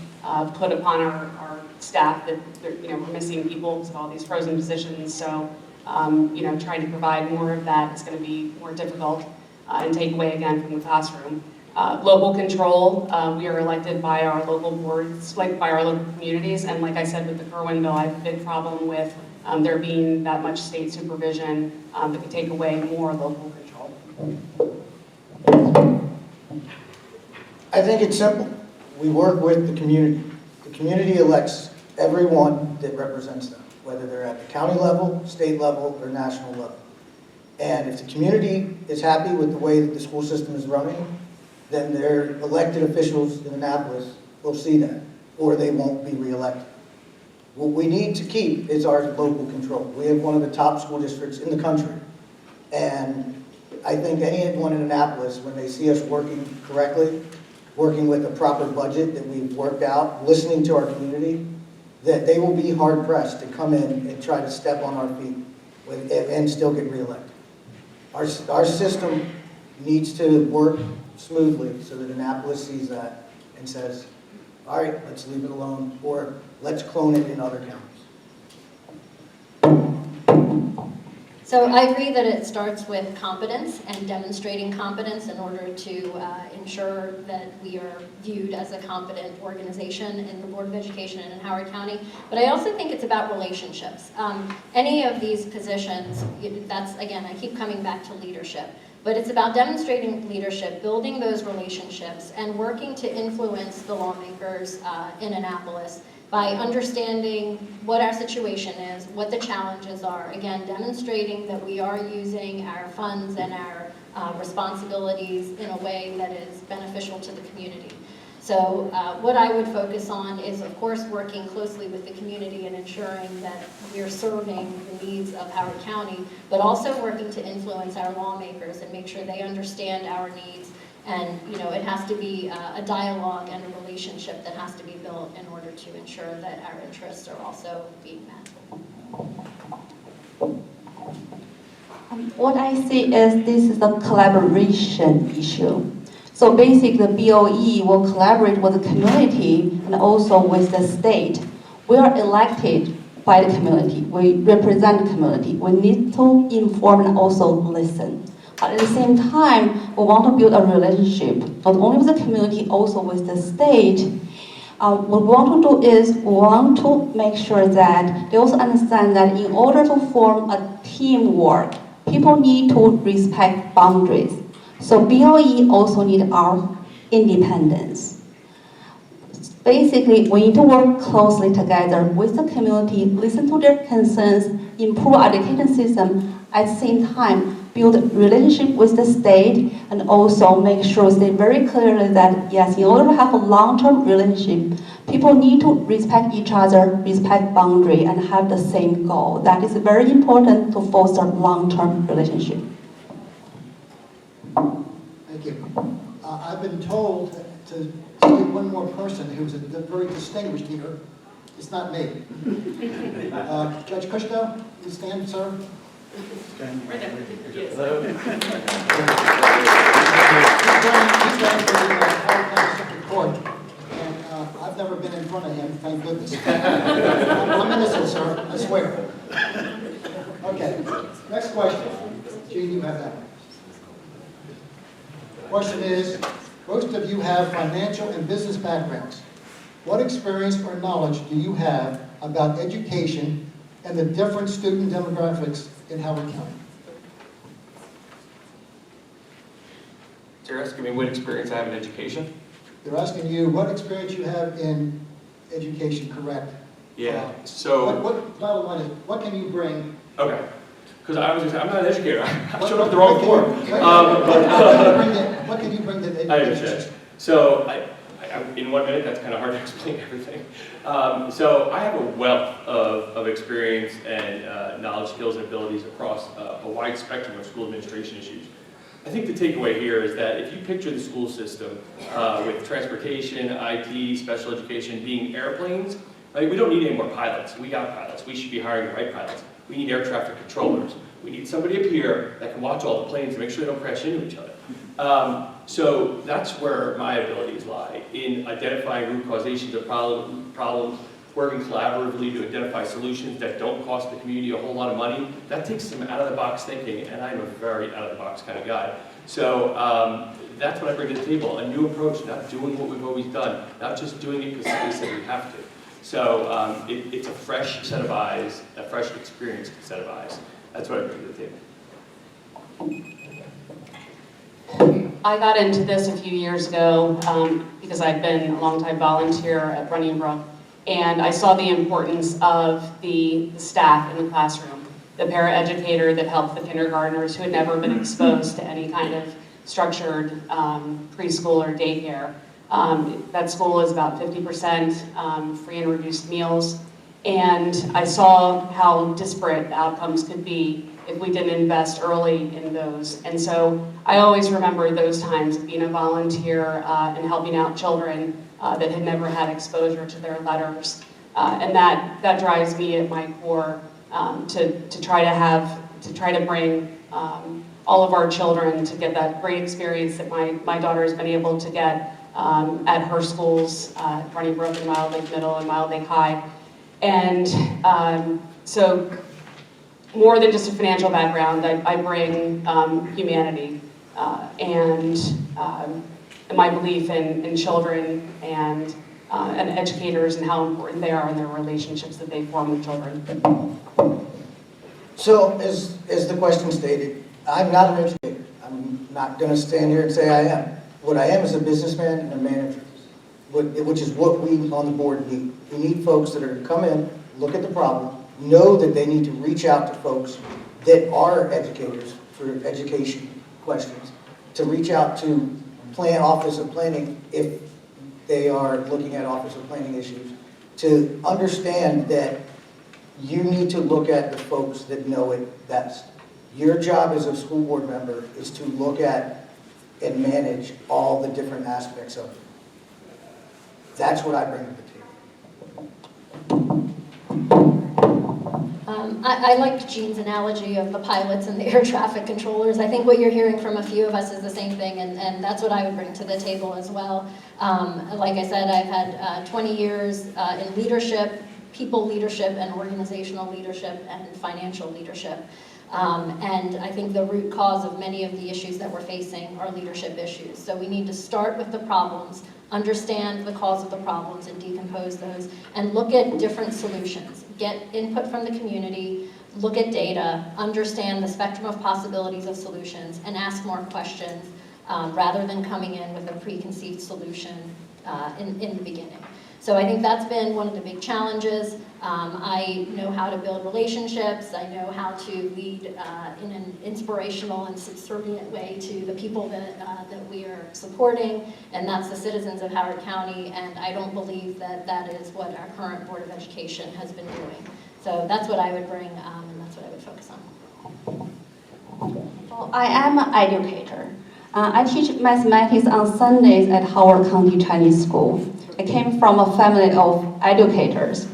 put upon our staff that we're missing people because of all these frozen positions. So trying to provide more of that is going to be more difficult and take away again from the classroom. Local control, we are elected by our local boards, like by our local communities, and like I said with the Kerwin bill, I have a big problem with there being that much state supervision that could take away more local control. I think it's simple. We work with the community. The community elects everyone that represents them, whether they're at the county level, state level, or national level. And if the community is happy with the way that the school system is running, then their elected officials in Annapolis will see that, or they won't be reelected. What we need to keep is our local control. We have one of the top school districts in the country. And I think anyone in Annapolis, when they see us working correctly, working with a proper budget that we've worked out, listening to our community, that they will be hard pressed to come in and try to step on our feet and still get reelected. Our system needs to work smoothly so that Annapolis sees that and says, all right, let's leave it alone, or let's clone it in other counties. So I agree that it starts with competence and demonstrating competence in order to ensure that we are viewed as a competent organization in the Board of Education and in Howard County. But I also think it's about relationships. Any of these positions, that's, again, I keep coming back to leadership. But it's about demonstrating leadership, building those relationships, and working to influence the lawmakers in Annapolis by understanding what our situation is, what the challenges are. Again, demonstrating that we are using our funds and our responsibilities in a way that is beneficial to the community. So what I would focus on is, of course, working closely with the community and ensuring that we're serving the needs of Howard County, but also working to influence our lawmakers and make sure they understand our needs. And, you know, it has to be a dialogue and a relationship that has to be built in order to ensure that our interests are also being met. What I see is this is a collaboration issue. So basically, the BOE will collaborate with the community and also with the state. We are elected by the community. We represent the community. We need to inform and also listen. But at the same time, we want to build a relationship, not only with the community, also with the state. What we want to do is we want to make sure that they also understand that in order to form a teamwork, people need to respect boundaries. So BOE also need our independence. Basically, we need to work closely together with the community, listen to their concerns, improve our education system, at the same time, build a relationship with the state, and also make sure they very clearly that, yes, in order to have a long-term relationship, people need to respect each other, respect boundary, and have the same goal. That is very important to foster long-term relationship. Thank you. I've been told to take one more person who's very distinguished here. It's not me. Judge Kushner, you stand, sir? Right there. Yes. Hello. He's running for the Howard County Circuit Court, and I've never been in front of him, thank goodness. I'm innocent, sir, I swear. Okay, next question. Gene, you have that one. Question is, most of you have financial and business backgrounds. What experience or knowledge do you have about education and the different student demographics in Howard County? So you're asking me what experience I have in education? They're asking you what experience you have in education, correct? Yeah, so... Bottom line is, what can you bring? Okay, because I'm not an educator. I showed up the wrong form. What can you bring to the education I understand. system? So, in 1 minute, that's kind of hard to explain everything. So I have a wealth of experience and knowledge, skills, and abilities across a wide spectrum of school administration issues. I think the takeaway here is that if you picture the school system with transportation, IT, special education being airplanes, right, we don't need any more pilots. We got pilots. We should be hiring the right pilots. We need air traffic controllers. We need somebody up here that can watch all the planes and make sure they don't crash into each other. So that's where my abilities lie, in identifying root causations of problems, working collaboratively to identify solutions that don't cost the community a whole lot of money. That takes some out-of-the-box thinking, and I'm a very out-of-the-box kind of guy. So that's what I bring to the table, a new approach, not doing what we've always done, not just doing it because somebody said we have to. So it's a fresh set of eyes, a fresh experience set of eyes. That's what I bring to the table. I got into this a few years ago because I'd been a longtime volunteer at Running Brook, and I saw the importance of the staff in the classroom, the paraeducator that helped the kindergartners who had never been exposed to any kind of structured preschool or daycare. That school is about 50% free and reduced meals, and I saw how disparate the outcomes could be if we didn't invest early in those. And so I always remember those times of being a volunteer and helping out children that had never had exposure to their letters. And that drives me at my core to try to bring all of our children to get that great experience that my daughter has been able to get at her schools, Running Brook and Wild Lake Middle and Wild Lake High. And so more than just a financial background, I bring humanity and my belief in children and educators and how important they are in their relationships that they form with children. So, as the question stated, I'm not an educator. I'm not going to stand here and say I am. What I am is a businessman and a manager, which is what we on the board need. We need folks that are going to come in, look at the problem, know that they need to reach out to folks that are educators for education, questions, to reach out to Office of Planning if they are looking at Office of Planning issues, to understand that you need to look at the folks that know it best. Your job as a school board member is to look at and manage all the different aspects of it. That's what I bring to the table. I liked Jean's analogy of the pilots and the air traffic controllers. I think what you're hearing from a few of us is the same thing, and that's what I would bring to the table as well. Like I said, I've had 20 years in leadership, people leadership, and organizational leadership, and financial leadership. And I think the root cause of many of the issues that we're facing are leadership issues. So we need to start with the problems, understand the cause of the problems and decompose those, and look at different solutions. Get input from the community, look at data, understand the spectrum of possibilities of solutions, and ask more questions rather than coming in with a preconceived solution in the beginning. So I think that's been one of the big challenges. I know how to build relationships. I know how to lead in an inspirational and subservient way to the people that we are supporting, and that's the citizens of Howard County, and I don't believe that that is what our current Board of Education has been doing. So that's what I would bring, and that's what I would focus on. Well, I am an educator. I teach mathematics on Sundays at Howard County Chinese School. I came from a family of educators.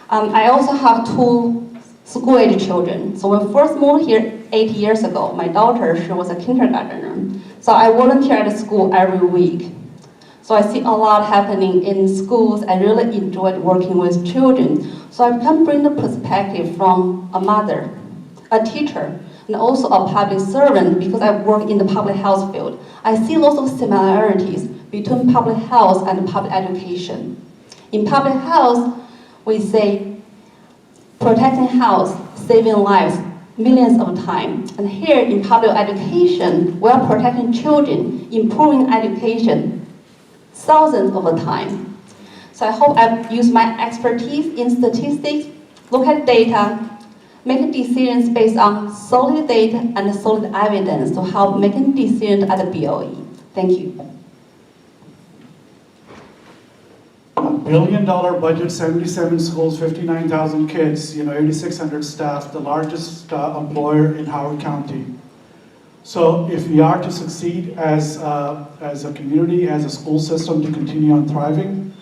I also have 2 school-age children. So when I first moved here 8 years ago, my daughter, she was a kindergartner. So I volunteer at the school every week. So I see a lot happening in schools. I really enjoyed working with children. So I can bring the perspective from a mother, a teacher, and also a public servant because I work in the public health field. I see lots of similarities between public health and public education. In public health, we say protecting health, saving lives, millions of times. And here in public education, we are protecting children, improving education, thousands of the time. So I hope I've used my expertise in statistics, look at data, make decisions based on solid data and solid evidence to help making decisions at the BOE. Thank you. $1 billion budget, 77 schools, 59,000 kids, 8,600 staff, the largest employer in Howard County. So if we are to succeed as a community, as a school system to continue on thriving,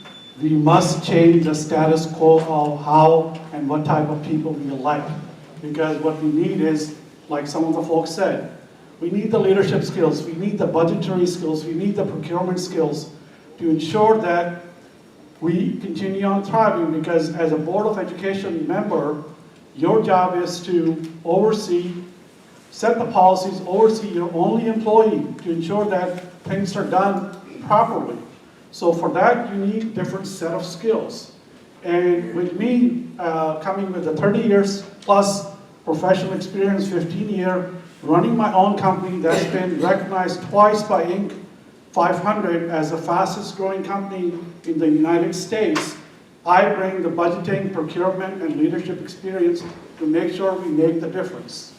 we must change the status quo of how and what type of people we elect. Because what we need is, like some of the folks said, we need the leadership skills, we need the budgetary skills, we need the procurement skills to ensure that we continue on thriving, because as a Board of Education member, your job is to oversee, set the policies, oversee your only employee to ensure that things are done properly. So for that, you need a different set of skills. And with me coming with a 30 years plus professional experience, 15 years, running my own company that's been recognized twice by Inc. 500 as the fastest growing company in the United States, I bring the budgeting, procurement, and leadership experience to make sure we make the difference.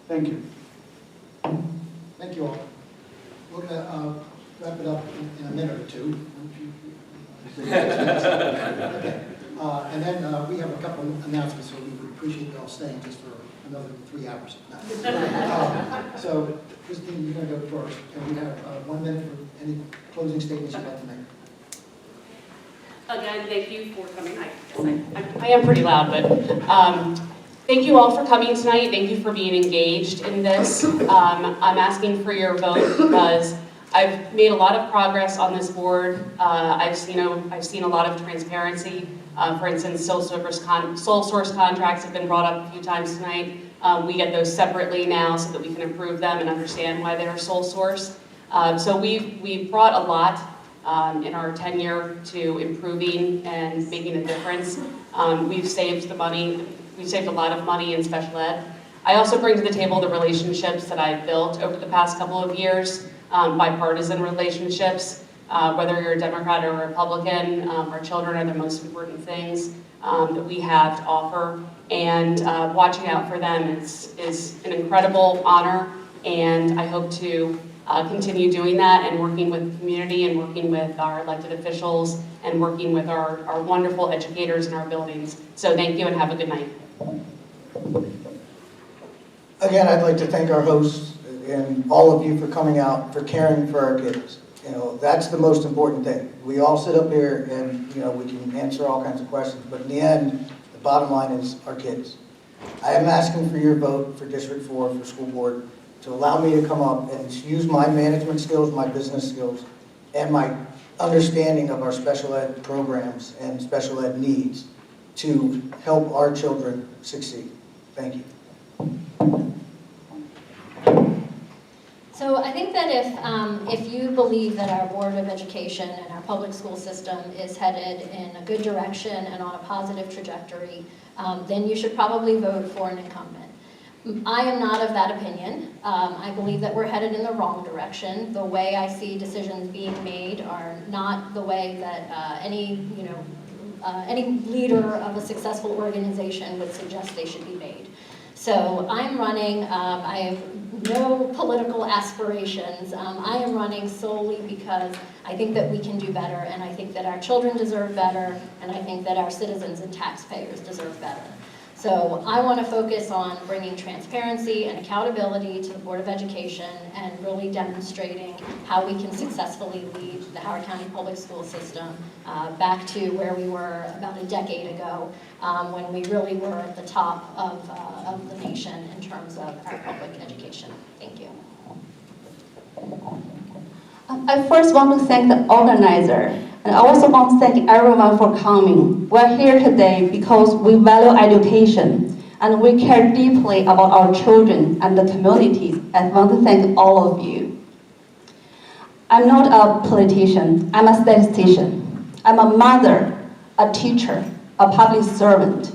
Thank you. Thank you all. We're going to wrap it up in a minute or two. Okay. And then we have a couple of announcements, so we would appreciate you all staying just for another 3 hours. So, Christine, you're going to go first, and we have 1 minute for any closing statements you'd like to make. Again, thank you for coming. I am pretty loud, but thank you all for coming tonight. Thank you for being engaged in this. I'm asking for your vote because I've made a lot of progress on this board. I've seen a lot of transparency. For instance, sole source contracts have been brought up a few times tonight. We get those separately now so that we can approve them and understand why they're sole source. So we've brought a lot in our tenure to improving and making a difference. We've saved the money. We've saved a lot of money in special ed. I also bring to the table the relationships that I've built over the past couple of years, bipartisan relationships. Whether you're a Democrat or a Republican, our children are the most important things that we have to offer. And watching out for them is an incredible honor And I hope to continue doing that and working with the community and working with our elected officials and working with our wonderful educators in our buildings. So thank you and have a good night. Again, I'd like to thank our hosts and all of you for coming out, for caring for our kids. You know, that's the most important thing. We all sit up here and, you know, we can answer all kinds of questions, but in the end, the bottom line is our kids. I am asking for your vote for District 4 for school board to allow me to come up and use my management skills, my business skills, and my understanding of our special ed programs and special ed needs to help our children succeed. Thank you. So I think that if you believe that our Board of Education and our public school system is headed in a good direction and on a positive trajectory, then you should probably vote for an incumbent. I am not of that opinion. I believe that we're headed in the wrong direction. The way I see decisions being made are not the way that any leader of a successful organization would suggest they should be made. So I'm running, I have no political aspirations. I am running solely because I think that we can do better, and I think that our children deserve better, and I think that our citizens and taxpayers deserve better. So I want to focus on bringing transparency and accountability to the Board of Education and really demonstrating how we can successfully lead the Howard County Public School System back to where we were about a decade ago when we really were at the top of the nation in terms of our public education. Thank you. I first want to thank the organizer, and I also want to thank everyone for coming. We're here today because we value education, and we care deeply about our children and the communities. I want to thank all of you. I'm not a politician, I'm a statistician. I'm a mother, a teacher, a public servant.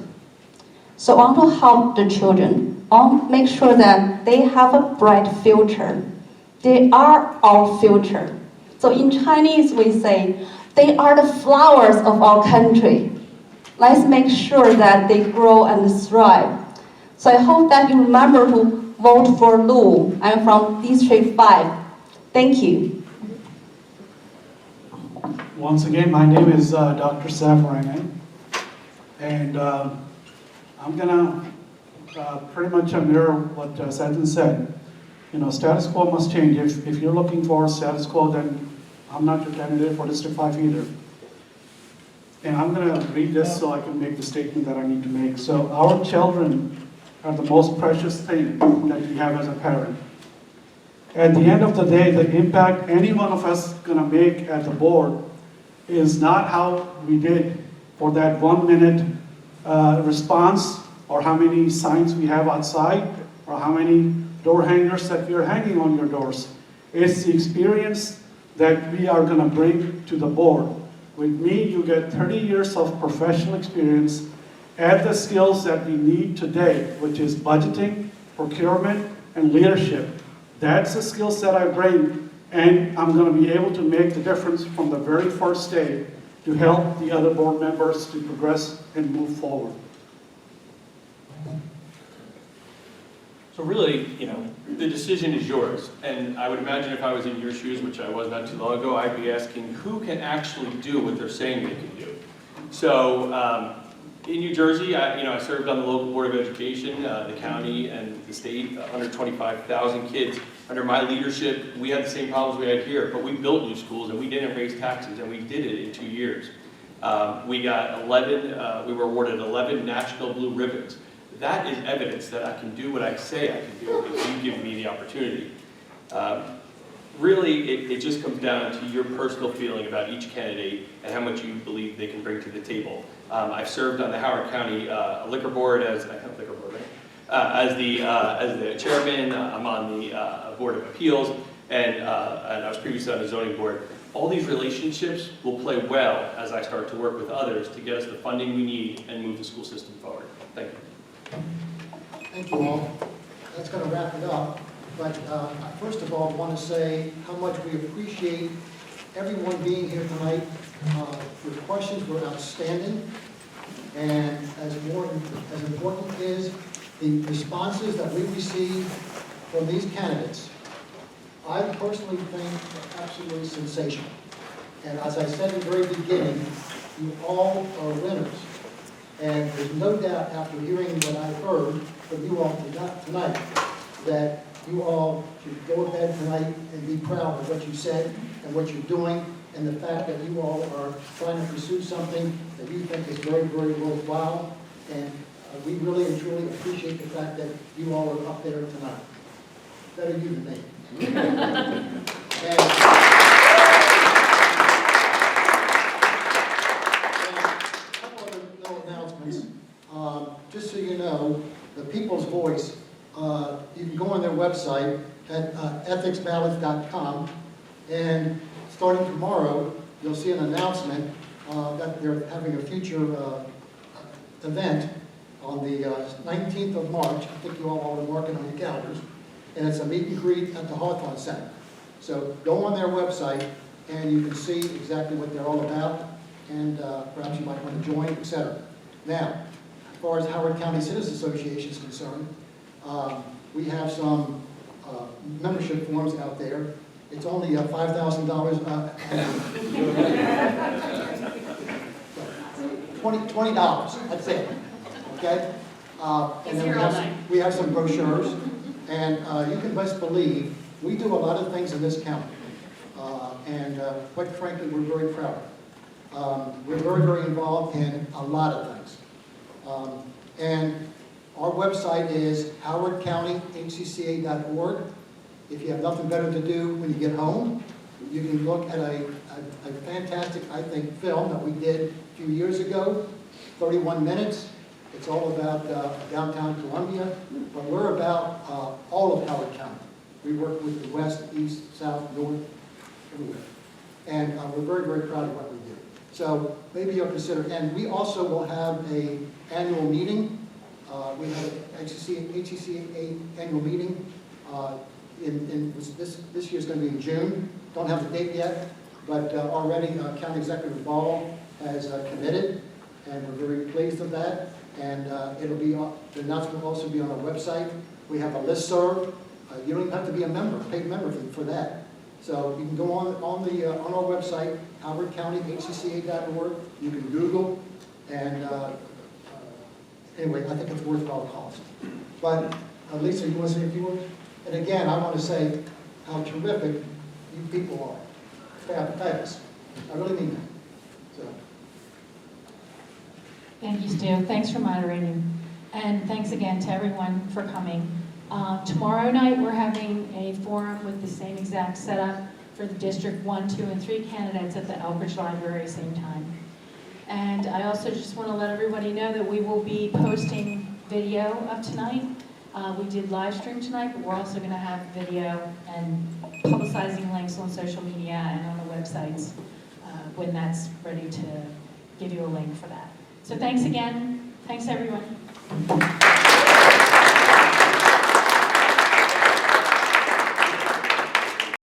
So I want to help the children. I want to make sure that they have a bright future. They are our future. So in Chinese we say, they are the flowers of our country. Let's make sure that they grow and thrive. So I hope that you remember to vote for Lu. I'm from District 5. Thank you. Once again, my name is Dr. Safarang, and I'm gonna pretty much mirror what Satan said. You know, status quo must change. If you're looking for status quo, then I'm not your candidate for District 5 either. And I'm gonna read this so I can make the statement that I need to make. So our children are the most precious thing that we have as a parent. At the end of the day, the impact any one of us gonna make at the board is not how we did for that 1 minute response, or how many signs we have outside, or how many door hangers that we are hanging on your doors. It's the experience that we are going to bring to the board. With me, you get 30 years of professional experience, add the skills that we need today, which is budgeting, procurement, and leadership. That's the skill set I bring, and I'm going to be able to make the difference from the very first day to help the other board members to progress and move forward. So really, you know, the decision is yours. And I would imagine if I was in your shoes, which I was not too long ago, I'd be asking who can actually do what they're saying they can do. So in New Jersey, I served on the local board of education, the county and the state, 125,000 kids. Under my leadership, we had the same problems we had here, but we built new schools and we didn't raise taxes, and we did it in 2 years. We got we were awarded 11 national blue ribbons. That is evidence that I can do what I say I can do if you give me the opportunity. Really, it just comes down to your personal feeling about each candidate and how much you believe they can bring to the table. I've served on the Howard County Liquor Board as the chairman. I'm on the Board of Appeals, and I was previously on the zoning board. All these relationships will play well as I start to work with others to get us the funding we need and move the school system forward. Thank you. Thank you all. That's going to wrap it up. But I first of all want to say how much we appreciate everyone being here tonight. Your questions were outstanding. And as important is the responses that we received from these candidates, I personally think are absolutely sensational. And as I said in the very beginning, you all are winners. And there's no doubt after hearing what I heard from you all tonight, that you all should go to bed tonight and be proud of what you said and what you're doing, and the fact that you all are trying to pursue something that you think is very, very worthwhile. And we really and truly appreciate the fact that you all are up there tonight. Better you than me. And a couple other little announcements. Just so you know, the People's Voice, you can go on their website at ethicsballots.com, and starting tomorrow, you'll see an announcement that they're having a future event on the 19th of March. I think you all are marking on your calendars. And it's a meet and greet at the Hawthorne Center. So go on their website and you can see exactly what they're all about, and perhaps you might want to join, etc. Now, as far as Howard County Citizens Association is concerned, we have some membership forms out there. It's only $5,000, $20, that's it, okay? And then we have some brochures, and you can best believe we do a lot of things in this county, and quite frankly, we're very proud. We're very, very involved in a lot of things. And our website is howardcountyhcca.org. If you have nothing better to do when you get home, you can look at a fantastic, I think, film that we did a few years ago, 31 minutes. It's all about downtown Columbia, but we're about all of Howard County. We work with the west, east, south, north, everywhere. And we're very, very proud of what we do. So maybe you'll consider, and we also will have an annual meeting. We have an HCCA annual meeting. This year's going to be in June. Don't have the date yet, but already County Executive Ball has committed, and we're very pleased with that. And it'll be the announcement will also be on our website. We have a listserv. You don't even have to be a member, paid member for that. So you can go on our website, howardcountyhcca.org. You can Google, and anyway, I think it's worthwhile cost. But Lisa, you want to say a few words? And again, I want to say how terrific you people are. Fabulous. I really mean that. So. Thank you, Stu. Thanks for moderating. And thanks again to everyone for coming. Tomorrow night, we're having a forum with the same exact setup for the District 1, 2, and 3 candidates at the Elbridge Library, same time. And I also just want to let everybody know that we will be posting video of tonight. We did live stream tonight, but we're also going to have video and publicizing links on social media and on the websites when that's ready to give you a link for that. So thanks again. Thanks, everyone.